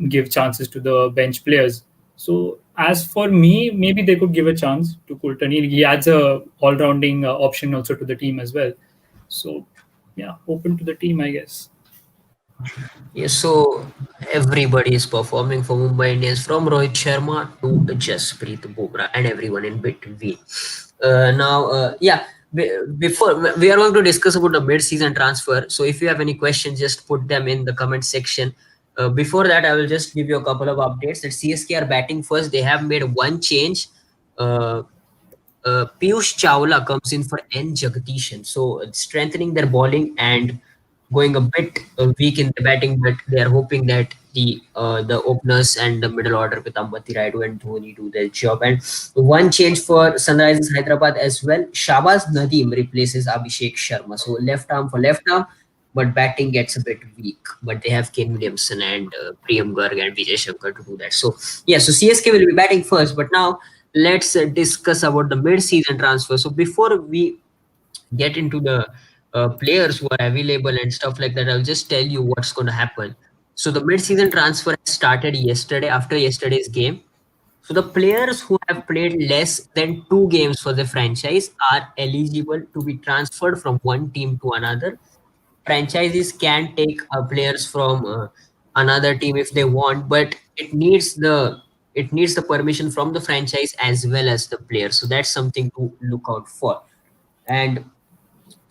give chances to the bench players. So as for me, maybe they could give a chance to Coulter. He adds a all-rounding option also to the team as well. So yeah, open to the team, I guess. Yes, so everybody is performing for Mumbai Indians from Rohit Sharma to Jasprit Bumrah and everyone in between. Yeah, before we are going to discuss about the mid-season transfer. So if you have any questions, just put them in the comment section. Before that, I will just give you a couple of updates. That CSK are batting first. They have made one change. Uh, Piyush Chawla comes in for N. Jagatishan. So strengthening their bowling and going a bit weak in the batting, but they are hoping that the openers and the middle order with Ambati Raidu and Dhoni do their job. And one change for Sunrisers Hyderabad as well. Shahbaz Nadeem replaces Abhishek Sharma. So left arm for left arm, but batting gets a bit weak. But they have Ken Williamson and Priyam Garg and Vijay Shankar to do that. So yeah, so CSK will be batting first. But now let's discuss about the mid-season transfer. So before we get into the players who are available and stuff like that, I'll just tell you what's going to happen. So the mid-season transfer started yesterday after yesterday's game. So the players who have played less than 2 games for the franchise are eligible to be transferred from one team to another. Franchises can take players from another team if they want, but it needs the permission from the franchise as well as the player. So that's something to look out for. And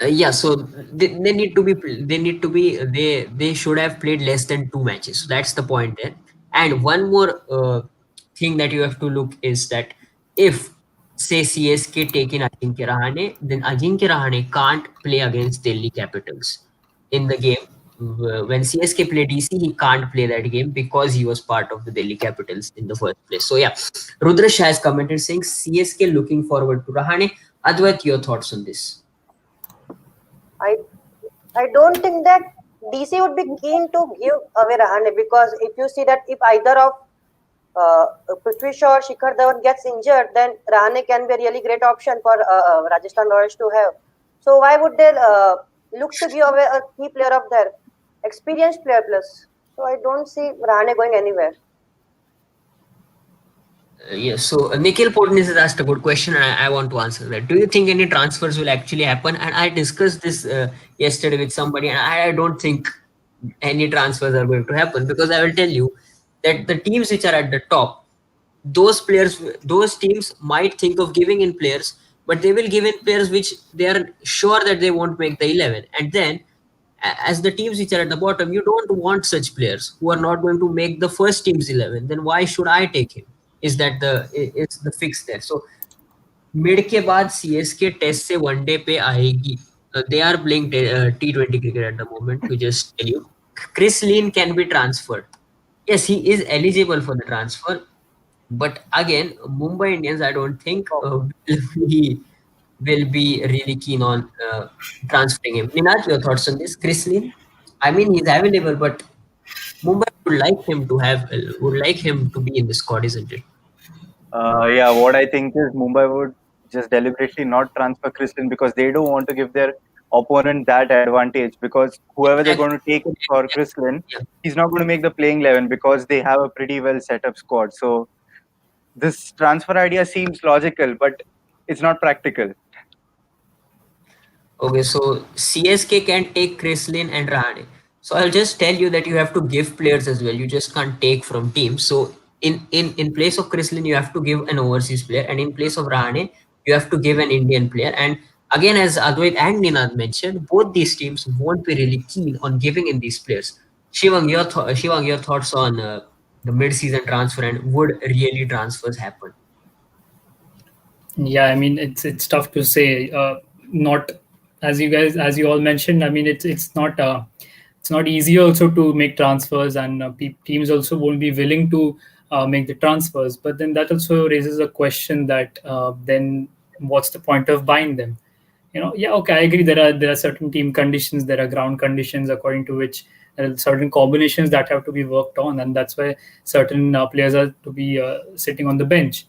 yeah, so they need to be they should have played less than 2 matches. So that's the point there. And one more thing that you have to look is that if say CSK take in Ajinkya Rahane, then Ajinkya Rahane can't play against Delhi Capitals in the game. When CSK played DC, he can't play that game because he was part of the Delhi Capitals in the first place. So yeah, Rudrash has commented saying CSK looking forward to Rahane. Advait, your thoughts on this? I I don't think that DC would be keen to give away Rahane, because if you see that if either of Prithvi Shaw or Shikhar Dhawan gets injured, then Rahane can be a really great option for Rajasthan Royals to have. So why would they look to give away a key player of their experienced player plus? So I don't see Rahane going anywhere. Yes, so Nikhil Potnis has asked a good question, and I want to answer that. Do you think any transfers will actually happen? And I discussed this yesterday with somebody, and I don't think any transfers are going to happen, because I will tell you that the teams which are at the top, those teams might think of giving in players, but they will give in players which they are sure that they won't make the 11. And then, as the teams which are at the bottom, you don't want such players who are not going to make the first team's 11. Then why should I take him? Is the fix there? So mid के बाद CSK test से one day पे आएगी. They are playing T20 cricket at the moment. To just tell you, Chris Lean can be transferred. Yes, he is eligible for the transfer, but again, Mumbai Indians, I don't think will be really keen on transferring him. Ninad, your thoughts on this? Chris Lean? I mean, he's available, but Mumbai would like him to be in the squad, isn't it? Yeah, what I think is Mumbai would just deliberately not transfer Kristen because they don't want to give their opponent that advantage, because whoever they're Exactly. going to take in for Kristen, Yeah. he's not going to make the playing 11 because they have a pretty well set up squad. So this transfer idea seems logical, but it's not practical. Okay, so CSK can take Krislin and Rahane. So I'll just tell you that you have to give players as well. You just can't take from teams. So in place of Krislin, you have to give an overseas player, and in place of Rahane, you have to give an Indian player. And again, as Advait and Ninad mentioned, both these teams won't be really keen on giving in these players. Shivang, your thoughts on the mid-season transfer, and would really transfers happen? Yeah, I mean it's tough to say. Not as you all mentioned. I mean it's not easy also to make transfers, and teams also won't be willing to make the transfers. But then that also raises a question that then what's the point of buying them? Yeah, okay, I agree. There are certain team conditions, there are ground conditions according to which there are certain combinations that have to be worked on, and that's why certain players are to be sitting on the bench.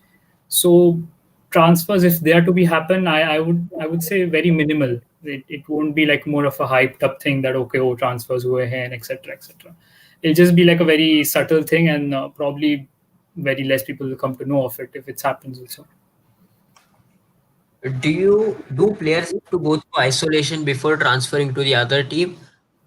So transfers, if they are to be happen, I would say very minimal. It won't be like more of a hyped up thing that okay, oh, transfers over here and etc etc. It'll just be like a very subtle thing, and probably very less people will come to know of it if it happens also. Do players have to go through isolation before transferring to the other team?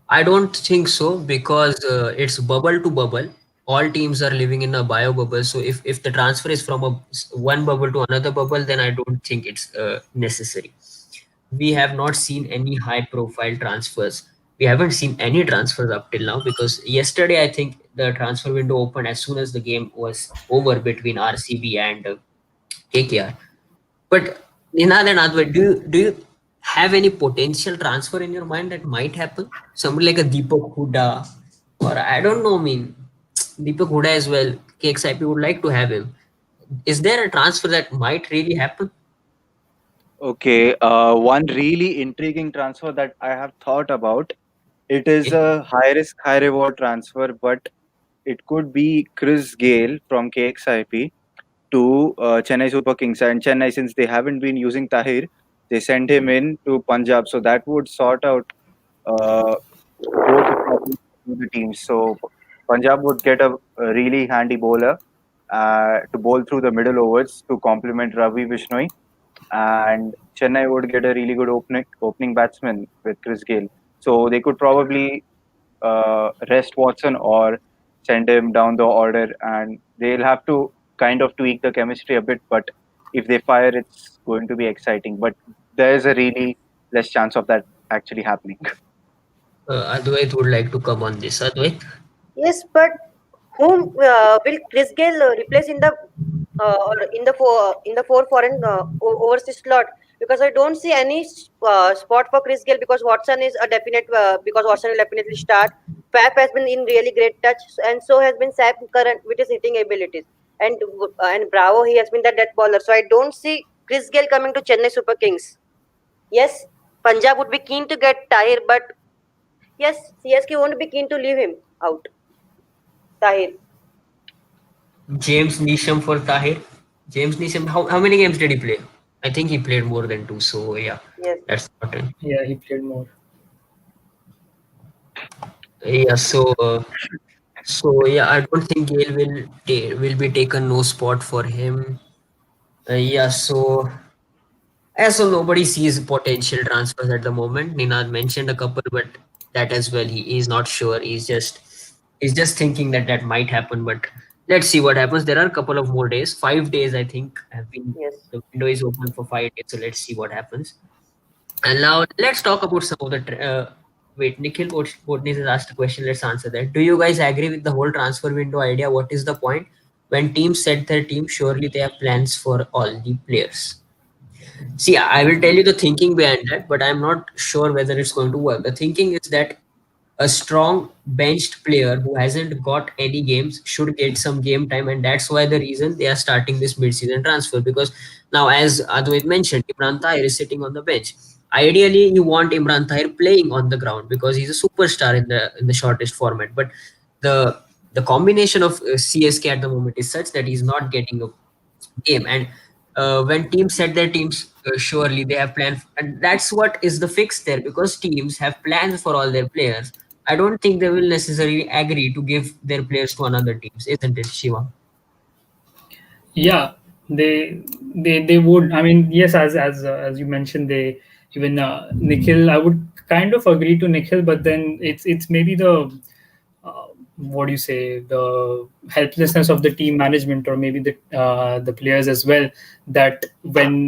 I don't think so, because it's bubble to bubble. All teams are living in a bio bubble. So if the transfer is from one bubble to another bubble, then I don't think it's necessary. We have not seen any high profile transfers. We haven't seen any transfers up till now, because yesterday I think the transfer window opened as soon as the game was over between RCB and KKR. But Ninad and Advait, do you have any potential transfer in your mind that might happen? Somebody like a Deepak Huda, or I don't know. I mean, Deepak Huda as well. KXIP would like to have him. Is there a transfer that might really happen? Okay, one really intriguing transfer that I have thought about. It is Okay. a high risk, high reward transfer, but it could be Chris Gale from KXIP to Chennai Super Kings. And Chennai, since they haven't been using Tahir, they sent him in to Punjab. So that would sort out uh, both the problems of the teams. So Punjab would get a really handy bowler to bowl through the middle overs to complement Ravi Bishnoi, and Chennai would get a really good opening batsman with Chris Gale. So they could probably rest Watson or send him down the order, and they'll have to kind of tweak the chemistry a bit. But if they fire, it's going to be exciting. But there is a really less chance of that actually happening. Advait would like to come on this. Advait? Yes, but whom will Chris Gale replace or in the four foreign overseas slot? Because I don't see any spot for Chris Gale because Watson is a definite because Watson will definitely start. Fab has been in really great touch, and so has been Sam Curran with his hitting abilities. And Bravo, he has been the death bowler. So I don't see Chris Gale coming to Chennai Super Kings. Yes, Punjab would be keen to get Tahir, but yes, CSK won't be keen to leave him out. Tahir. James Neesham for Tahir. James Neesham, how many games did he play? I think he played more than two. So yeah, Yes. that's important. Yeah, he played more. Yeah. So yeah, I don't think Gale will be taken no spot for him. Yeah. So nobody sees potential transfers at the moment. Ninad mentioned a couple, but that as well, he is not sure. He's just thinking that that might happen, but let's see what happens. There are a couple of more days. 5 days, I think, have been Yes. the window is open for 5 days. So let's see what happens. And now let's talk about some of the. Wait, Nikhil Botnis has asked a question. Let's answer that. Do you guys agree with the whole transfer window idea? What is the point? When teams set their team, surely they have plans for all the players. See, I will tell you the thinking behind that, but I'm not sure whether it's going to work. The thinking is that a strong benched player who hasn't got any games should get some game time, and that's why the reason they are starting this mid-season transfer. Because now, as Advait mentioned, Imran Tahir is sitting on the bench. Ideally, you want Imran Tahir playing on the ground because he's a superstar in the shortest format. But the the combination of CSK at the moment is such that he's not getting a game. And when teams set their teams, surely they have planned, and that's what is the fix there. Because teams have plans for all their players, I don't think they will necessarily agree to give their players to another teams, isn't it, Shiva? Yeah, they would. I mean, yes, as you mentioned, they even Nikhil. I would kind of agree to Nikhil, but then it's maybe the what do you say, the helplessness of the team management, or maybe the players as well, that when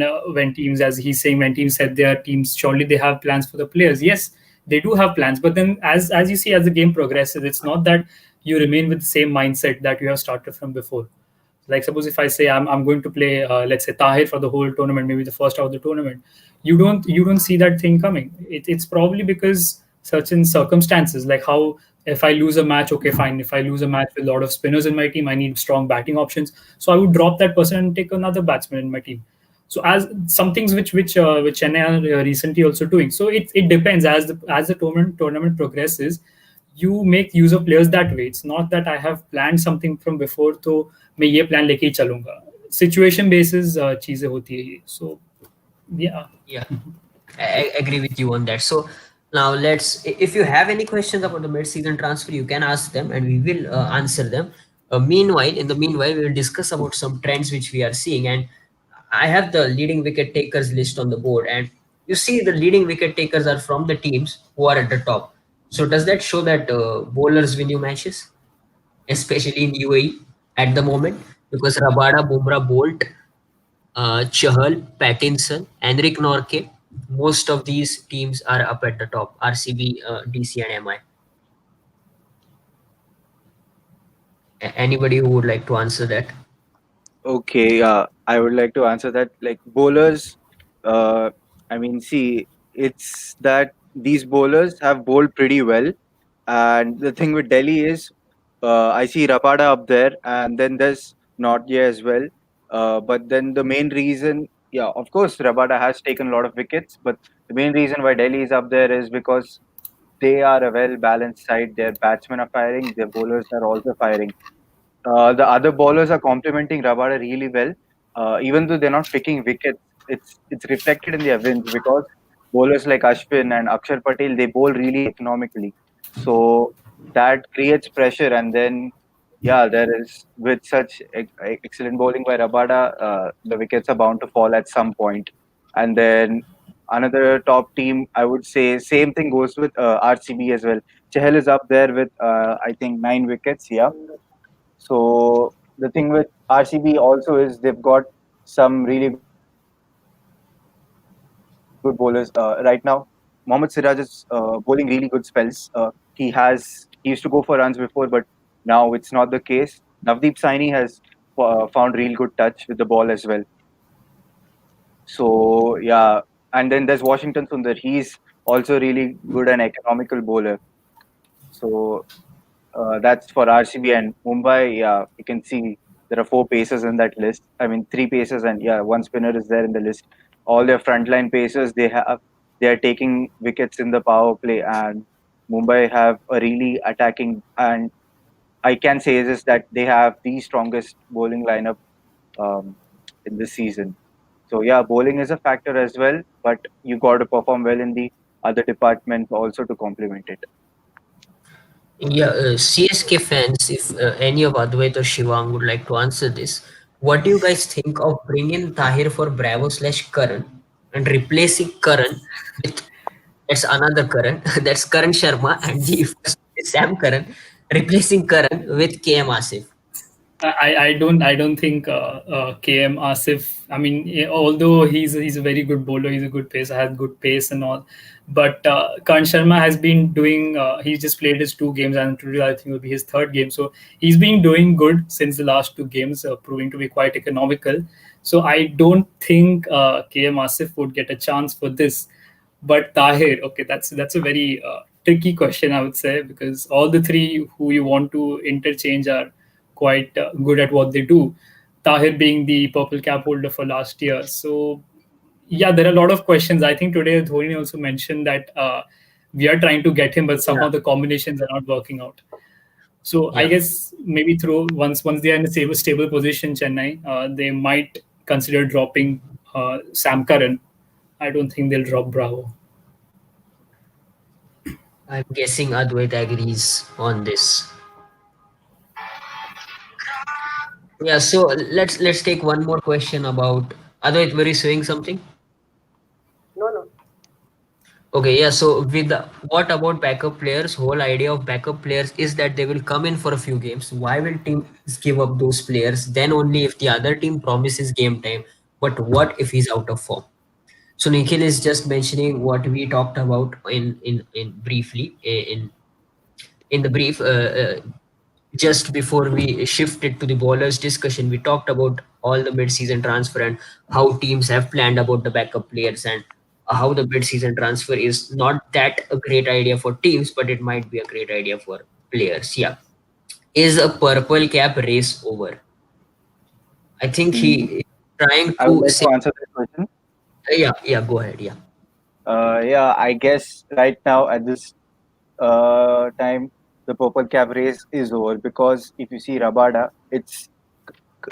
teams, as he's saying, when teams set their teams, surely they have plans for the players. Yes, they do have plans, but then as you see, as the game progresses, it's not that you remain with the same mindset that you have started from before. Like suppose if I say I'm going to play let's say Tahir for the whole tournament, maybe the first half of the tournament, you don't see that thing coming. It's probably because certain circumstances, like how if I lose a match, okay, fine. If I lose a match with a lot of spinners in my team, I need strong batting options. So I would drop that person and take another batsman in my team. So as some things which Chennai are recently also doing. So it depends as the tournament progresses. You make use of players that way. It's not that I have planned something from before, तो मैं ये plan लेके ही चलूंगा. Situation basis चीजें होती है ये. So yeah. Yeah, I agree with you on that. So now if you have any questions about the mid-season transfer, you can ask them and we will answer them. In the meanwhile, we will discuss about some trends which we are seeing. And I have the leading wicket takers list on the board, and you see the leading wicket takers are from the teams who are at the top. So does that show that bowlers win you matches, especially in UAE at the moment? Because Rabada, Bumrah, Bolt, Chahal, Pattinson, Enric Norke, most of these teams are up at the top. RCB, DC, and MI. Anybody who would like to answer that? Okay, I would like to answer that. Like bowlers, uh, I mean, see, it's that these bowlers have bowled pretty well, and the thing with Delhi is, I see Rabada up there, and then there's Nortje as well. But then the main reason, yeah, of course, Rabada has taken a lot of wickets, but the main reason why Delhi is up there is because they are a well balanced side. Their batsmen are firing, their bowlers are also firing. The other bowlers are complementing Rabada really well. Even though they're not picking wickets, it's reflected in their wins because bowlers like Ashwin and Akshar Patel, they bowl really economically. So that creates pressure, and then yeah, there is with such excellent bowling by Rabada, the wickets are bound to fall at some point. And then another top team, I would say, same thing goes with RCB as well. Chahal is up there with I think 9 wickets. Yeah, so the thing with RCB also is they've got some really good bowlers. Right now, Mohammad Siraj is bowling really good spells. He used to go for runs before, but now it's not the case. Navdeep Saini has found real good touch with the ball as well. So yeah, and then there's Washington Sundar. He's also really good and economical bowler. So that's for RCB and Mumbai. Yeah, you can see there are 4 pacers in that list. I mean, 3 pacers and yeah, one spinner is there in the list. All their frontline pacers they are taking wickets in the power play, and Mumbai have a really attacking. And I can say is that they have the strongest bowling lineup um, in this season. So yeah, bowling is a factor as well, but you got to perform well in the other departments also to complement it. Yeah, CSK fans, if any of Advait or Shivang would like to answer this, what do you guys think of bringing Tahir for Bravo slash Karan and replacing Karan with that's another Karan, that's Karan Sharma, and the first is Sam Karan, replacing Karan with KM Asif. I don't think KM Asif. I mean, although he's a very good bowler, he's a good pacer, has good pace and all. But Karan Sharma has been doing. He just played his 2 games, and today I think will be his 3rd game. So he's been doing good since the last 2 games, proving to be quite economical. So I don't think KM Asif would get a chance for this. But Tahir, okay, that's a very tricky question, I would say, because all the three who you want to interchange are quite good at what they do. Tahir being the purple cap holder for last year. So yeah, there are a lot of questions. I think today Dhoni also mentioned that we are trying to get him, but Yeah, somehow the combinations are not working out. So I yeah. guess maybe through once they are in a stable position, Chennai, they might consider dropping Sam Curran. I don't think they'll drop Bravo. I'm guessing Advait agrees on this. Yeah, so let's take one more question about Advait. Were you saying something? No, no. Okay, yeah. So with what about backup players? Whole idea of backup players is that they will come in for a few games. Why will teams give up those players? Then only if the other team promises game time. But what if he's out of form? So Nikhil is just mentioning what we talked about in briefly in the brief. Just before we shifted to the bowlers discussion, we talked about all the mid-season transfer and how teams have planned about the backup players and how the mid-season transfer is not that a great idea for teams, but it might be a great idea for players. Yeah. Is a purple cap race over? I think he Mm, is trying I would to like say, to answer that question. yeah, yeah, go ahead. Yeah. Yeah, I guess right now at this time, the purple cap race is over because if you see Rabada, it's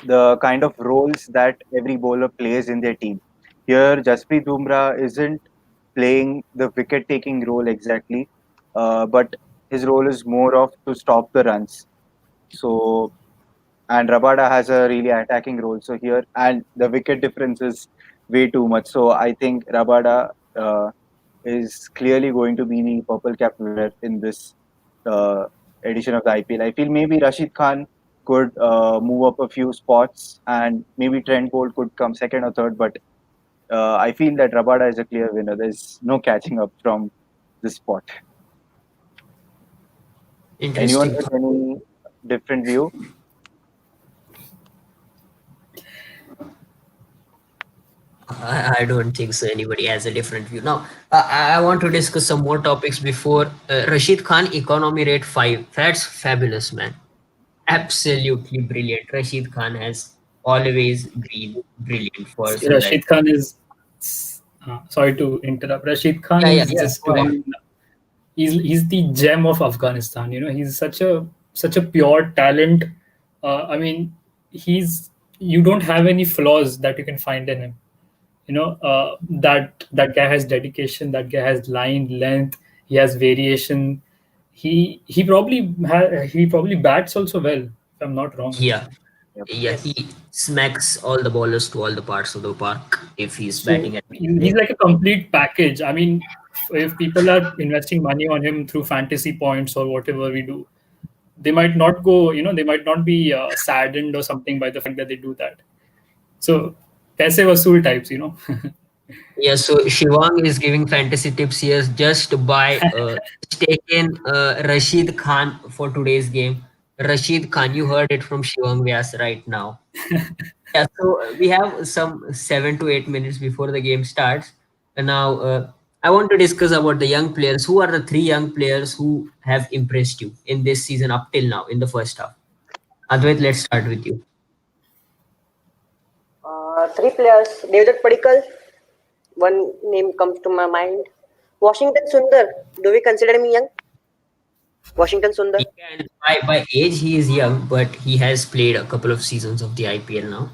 the kind of roles that every bowler plays in their team. Here, Jasprit Bumrah isn't playing the wicket taking role exactly, but his role is more of to stop the runs. So, and Rabada has a really attacking role. So here, and the wicket difference is way too much. So I think Rabada is clearly going to be the purple cap winner in this uh, edition of the IPL. I feel maybe Rashid Khan could move up a few spots, and maybe Trent Bolt could come second or third. But I feel that Rabada is a clear winner. There's no catching up from this spot. Anyone Interesting. with any different view? I don't think so. Anybody has a different view. Now, I want to discuss some more topics before Rashid Khan economy rate 5. That's fabulous, man. Absolutely brilliant. Rashid Khan has always been brilliant for See, Sunrise. Rashid Khan is sorry to interrupt. Rashid Khan Yeah, yeah, is yeah. just Go ahead. one. He's the gem of Afghanistan. You know, he's such a pure talent. I mean, he's you don't have any flaws that you can find in him. You know, that guy has dedication. That guy has line length. He has variation. He probably bats also well. If I'm not wrong. Yeah, Yep. yeah. Yes. He smacks all the ballers to all the parts of the park if he's So batting at he's midday. like a complete package. I mean, if people are investing money on him through fantasy points or whatever we do, they might not go, they might not be saddened or something by the fact that they do that. So, paise vasool types. Yeah, so Shivang is giving fantasy tips here just by taking Rashid Khan for today's game. Rashid Khan, you heard it from Shivang Vyas right now. Yeah, so we have some 7 to 8 minutes before the game starts. And now, I want to discuss about the young players. Who are the three young players who have impressed you in this season up till now in the first half? Advait, let's start with you. Three players. David Padikkal. One name comes to my mind. Washington Sundar. Do we consider him young? Washington Sundar. He can, by age, he is young, but he has played a couple of seasons of the IPL now.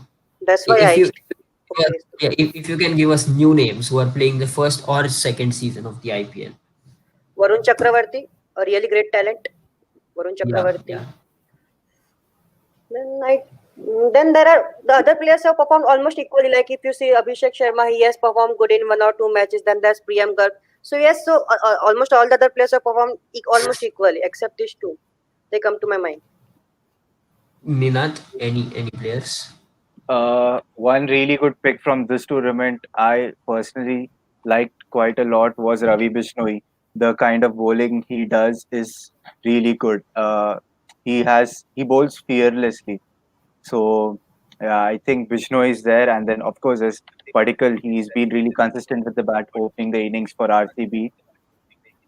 That's why If I. you Okay. yeah, if you can give us new names who are playing the first or second season of the IPL. Varun Chakravarti. A really great talent. Varun Yeah, Chakravarti. yeah. Then I. Then there are the other players have performed almost equally. Like if you see Abhishek Sharma, he has performed good in 1 or 2 matches. Then there's Priyam Garg. So yes, so almost all the other players have performed almost equally, except these two. They come to my mind. Ninad, any players? One really good pick from this tournament I personally liked quite a lot was Ravi Bishnoi. The kind of bowling he does is really good. He bowls fearlessly. So yeah, I think Bishnoi is there, and then of course as Padikkal, he's been really consistent with the bat, opening the innings for RCB.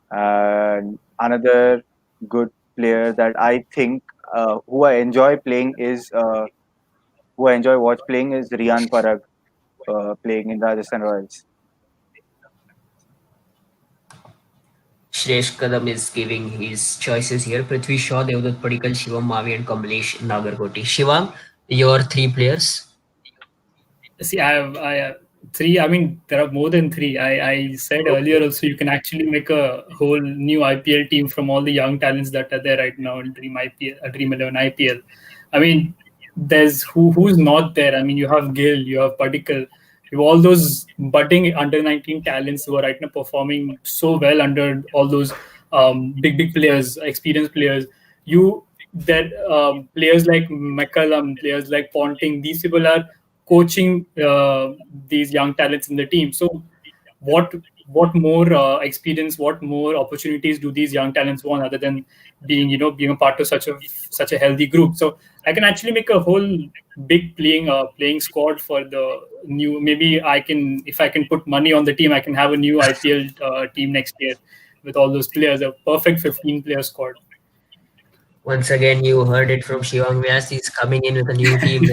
And another good player that I think who I enjoy playing is who I enjoy watch playing is Riyan Parag playing in Rajasthan Royals. Shresh Kadam is giving his choices here. Prithvi Shaw, Devdutt Padikkal, Shivam Mavi, and Kamlesh Nagarkoti. Shivam, your three players. See, I have three. I mean, there are more than three. I said earlier Okay. also you can actually make a whole new IPL team from all the young talents that are there right now in Dream IPL, Dream 11 IPL. I mean, there's who's not there. I mean, you have Gill, you have Padikkal, you have all those budding under 19 talents who are right now performing so well under all those big players, experienced players. You that players like McCallum, players like Ponting, these people are coaching these young talents in the team. So, what what more experience, what more opportunities do these young talents want other than being a part of such a healthy group? So, I can actually make a whole big playing squad for the new. Maybe I can, if I can put money on the team, I can have a new IPL team next year with all those players, a perfect 15-player squad. Once again, you heard it from Shivang Vyas. He's coming in with a new team.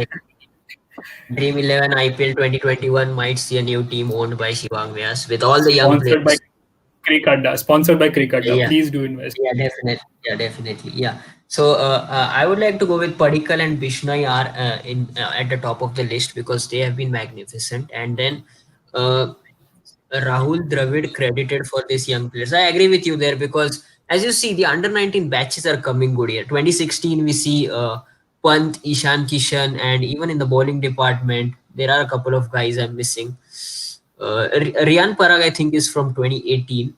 Dream 11 IPL 2021 might see a new team owned by Shivang Vyas with all the young Sponsored by players. Crickadda. Sponsored by Crickadda. Yeah, Please do invest. yeah, definitely. Yeah, definitely. Yeah. So I would like to go with Padikkal and Bishnoi are in at the top of the list because they have been magnificent. And then uh, Rahul Dravid credited for these young players. I agree with you there because as you see, the under 19 batches are coming good here. 2016, we see Pant, Ishan Kishan, and even in the bowling department, there are a couple of guys I'm missing. Riyan Parag, I think, is from 2018.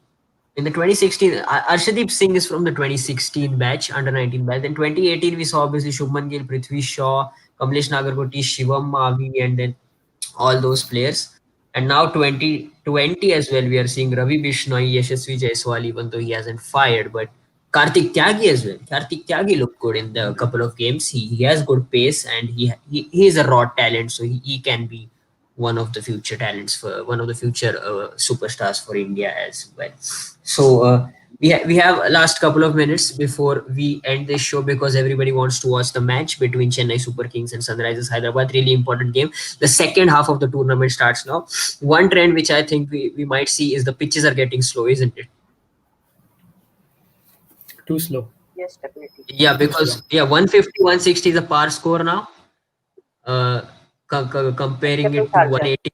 In the 2016, Arshdeep Singh is from the 2016 batch, under 19 batch. Then 2018, we saw obviously Shubman Gill, Prithvi Shaw, Kamlesh Nagarkoti, Shivam Mavi, and then all those players. And now 2020 as well, we are seeing Ravi Bishnoi, Yashasvi Jaiswal, even though he hasn't fired, but Kartik Tyagi as well. Kartik Tyagi looked good in the couple of games. He has good pace and he is a raw talent, so he can be one of the future talents for one of the future superstars for India as well. So we have a last couple of minutes before we end this show because everybody wants to watch the match between Chennai Super Kings and Sunrisers Hyderabad. Really important game. The second half of the tournament starts now. One trend which I think we might see is the pitches are getting slow, isn't it? Too slow. Yes, definitely. Yeah, Too slow. because yeah, 150, 160 is a par score now. Comparing Except in it to Sharjah. 180,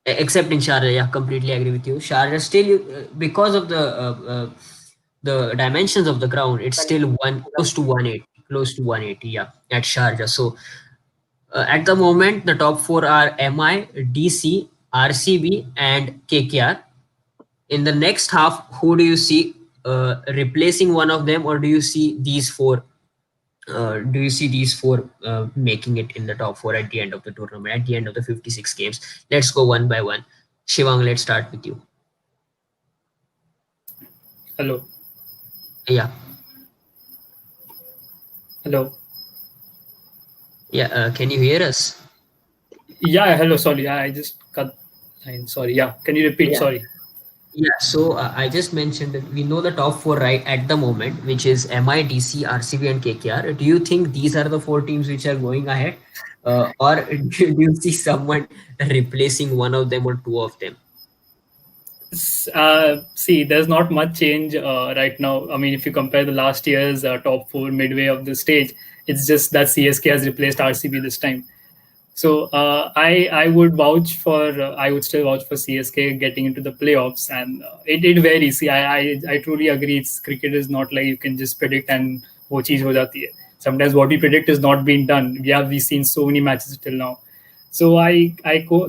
except in Sharjah. Yeah, completely agree with you. Sharjah still because of the dimensions of the ground, it's still one close to 180, close to 180. Yeah, at Sharjah. So at the moment, the top four are MI, DC, RCB, and KKR. In the next half, who do you see replacing one of them, or do you see these four? Do you see these four making it in the top four at the end of the tournament, at the end of the 56 games? Let's go one by one. Shivang, let's start with you. Hello. Yeah, Hello. yeah. Can you hear us? Yeah, hello. Sorry, I just cut line. Sorry. Yeah. Can you repeat? Yeah. Sorry. Yeah, so I just mentioned that we know the top four right at the moment, which is MI, DC, RCB, and KKR. Do you think these are the four teams which are going ahead, or do you see someone replacing one of them or two of them? See, there's not much change right now. I mean, if you compare the last year's top four midway of the stage, it's just that CSK has replaced RCB this time. So I would vouch for I would still vouch for CSK getting into the playoffs, and it varies. See, I truly agree. It's cricket is not like you can just predict and wo cheez ho jati hai. Sometimes what we predict is not being done. We've seen so many matches till now. So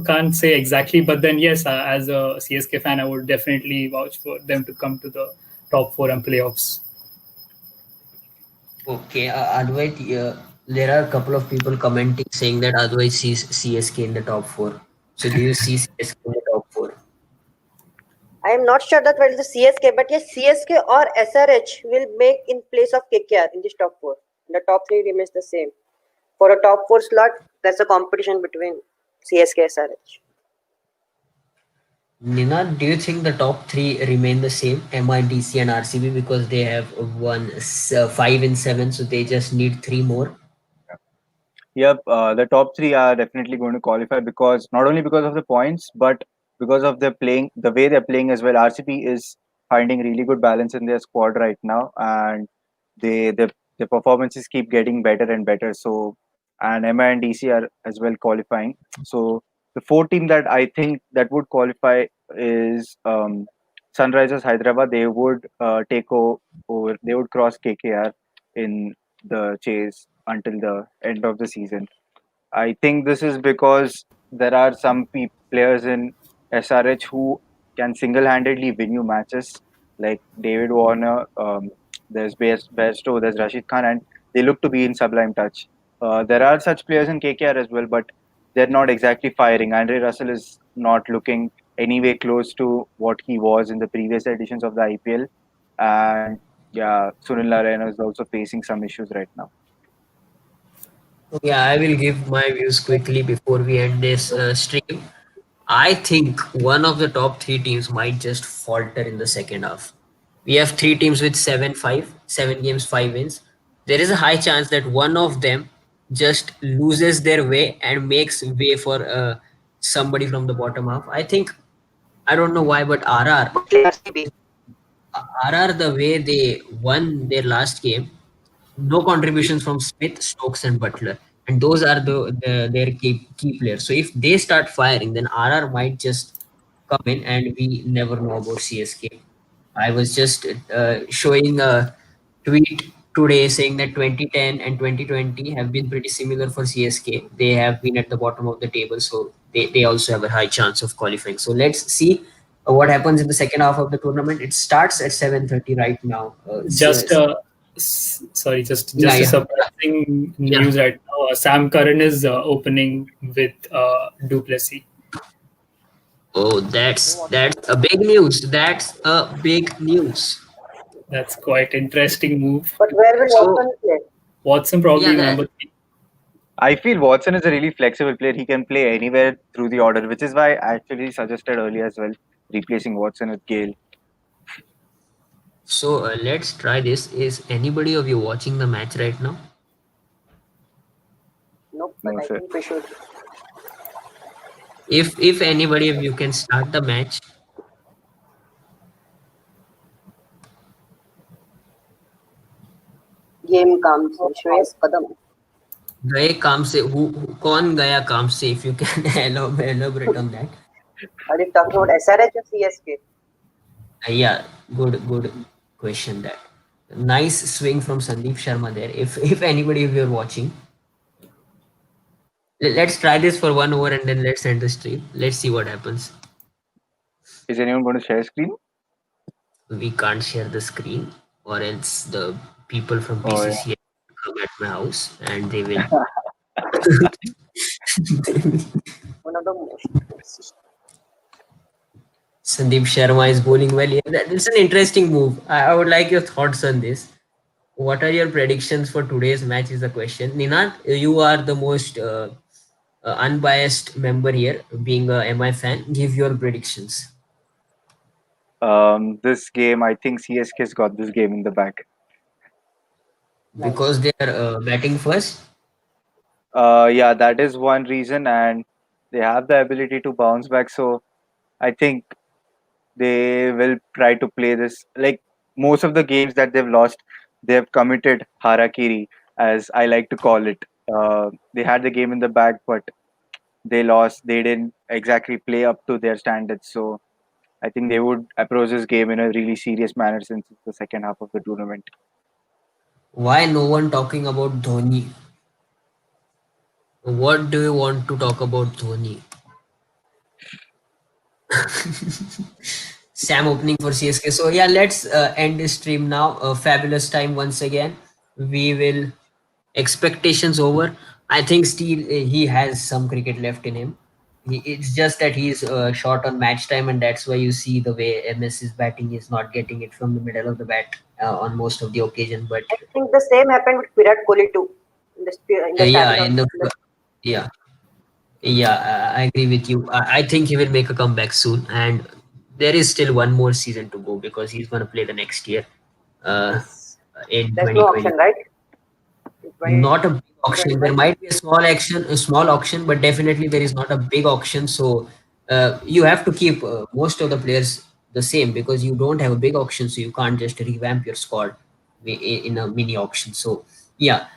can't say exactly, but then yes, as a CSK fan, I would definitely vouch for them to come to the top four and playoffs. Okay, Advait, there are a couple of people commenting saying that Advait sees CSK in the top four. So do you see CSK in the top four? I am not sure that whether the CSK, but yes, CSK or SRH will make in place of KKR in this top four. The top three remains the same. For a top four slot, there's a competition between CSK SRH. Nina, do you think the top three remain the same, MIDC and RCB, because they have won 5 and 7, so they just need three more? Yep, the top three are definitely going to qualify because not only because of the points, but because of the playing, the way they're playing as well. RCB is finding really good balance in their squad right now, and the performances keep getting better and better. So, and MI and DC are as well qualifying. So, the fourth team that I think that would qualify is Sunrisers Hyderabad. They would over. They would cross KKR in the chase until the end of the season. I think this is because there are some players in SRH who can single-handedly win you matches, like David Warner. There's Bairstow, there's Rashid Khan, and they look to be in sublime touch. There are such players in KKR as well, but they're not exactly firing. Andre Russell is not looking anyway close to what he was in the previous editions of the IPL, and yeah, Sunil Narayana is also facing some issues right now. Yeah, I will give my views quickly before we end this stream. I think one of the top three teams might just falter in the second half. We have three teams with 7 games, 5 wins. There is a high chance that one of them just loses their way and makes way for somebody from the bottom half. I think, I don't know why, but RCB. RR, the way they won their last game, no contributions from Smith, Stokes, and Butler, and those are their key players. So if they start firing, then RR might just come in, and we never know about CSK. I was just showing a tweet today saying that 2010 and 2020 have been pretty similar for CSK. They have been at the bottom of the table, so they also have a high chance of qualifying. So let's see what happens in the second half of the tournament. It starts at 7:30 right now. Just sorry, Yeah, just a yeah, surprising yeah. news right now. Sam Curran is opening with Duplessis. Oh, that's a big news. That's a big news. That's quite interesting move. But where will So Watson play? Watson yeah, probably that number three. I feel Watson is a really flexible player. He can play anywhere through the order, which is why I actually suggested earlier as well, replacing Watson with Gale. So let's try this. Is anybody of you watching the match right now? Nope, but No, I sir. think we should. If anybody of you can start the match, Game comes. Shreyas Kadam. गए काम से कौन गया काम से? If you can elaborate on that. Are you talking about SRH or CSK? Yeah, good question. That nice swing from Sandeep Sharma there. If anybody of you are watching, let's try this for 1 hour and then let's end the stream. Let's see what happens. Is anyone going to share screen? We can't share the screen, or else the people from Oh yeah. BCCI come at my house and they will. One of the most. Sandeep Sharma is bowling well. Yeah, that's an interesting move. I would like your thoughts on this. What are your predictions for today's match? Is the question. Ninad, you are the most unbiased member here, being a MI fan. Give your predictions. This game, I think CSK's got this game in the bag. Nice. Because they are batting first. Yeah, that is one reason, and they have the ability to bounce back. So I think they will try to play this like most of the games that they've lost. They have committed harakiri, as I like to call it. They had the game in the bag, but they lost. They didn't exactly play up to their standards. So I think they would approach this game in a really serious manner since it's the second half of the tournament. Why no one talking about Dhoni? What do you want to talk about Dhoni? Sam opening for CSK. So yeah, let's end this stream now. A fabulous time once again. We will expectations over. I think still he has some cricket left in him. It's just that he's short on match time, and that's why you see the way MS is batting. He's not getting it from the middle of the bat on most of the occasion. But I think the same happened with Virat Kohli too. In the yeah, starting of in the in the yeah. Yeah, I agree with you. I think he will make a comeback soon, and there is still one more season to go because he's going to play the next year, uh, yes. in There's no 2020. option, right? In Not a big auction. There 2025. might be a small auction, but definitely there is not a big auction. So you have to keep most of the players the same because you don't have a big auction, so you can't just revamp your squad in a mini auction. So yeah,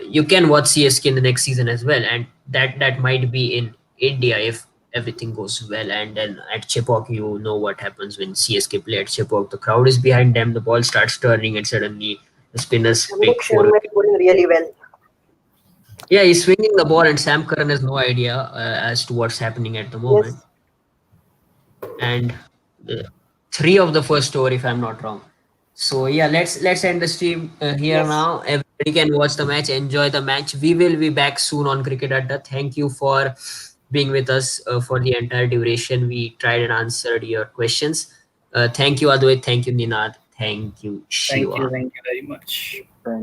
you can watch CSK in the next season as well, and that might be in India if everything goes well. And then at Chepauk, you know what happens when CSK play at Chepauk. The crowd is behind them. The ball starts turning, and suddenly the spinners Sandeep pick four Sharma is wickets. bowling really well. Yeah, he's swinging the ball, and Sam Curran has no idea as to what's happening at the moment. Yes. And uh, three of the first over, if I'm not wrong. So yeah, let's end the stream here Yes. now. Everybody can watch the match, enjoy the match. We will be back soon on Cricket Adda. Thank you for being with us for the entire duration. We tried and answered your questions. Thank you, Adwait. Thank you, Ninad. Thank you, Shiva. Thank you very much. Thank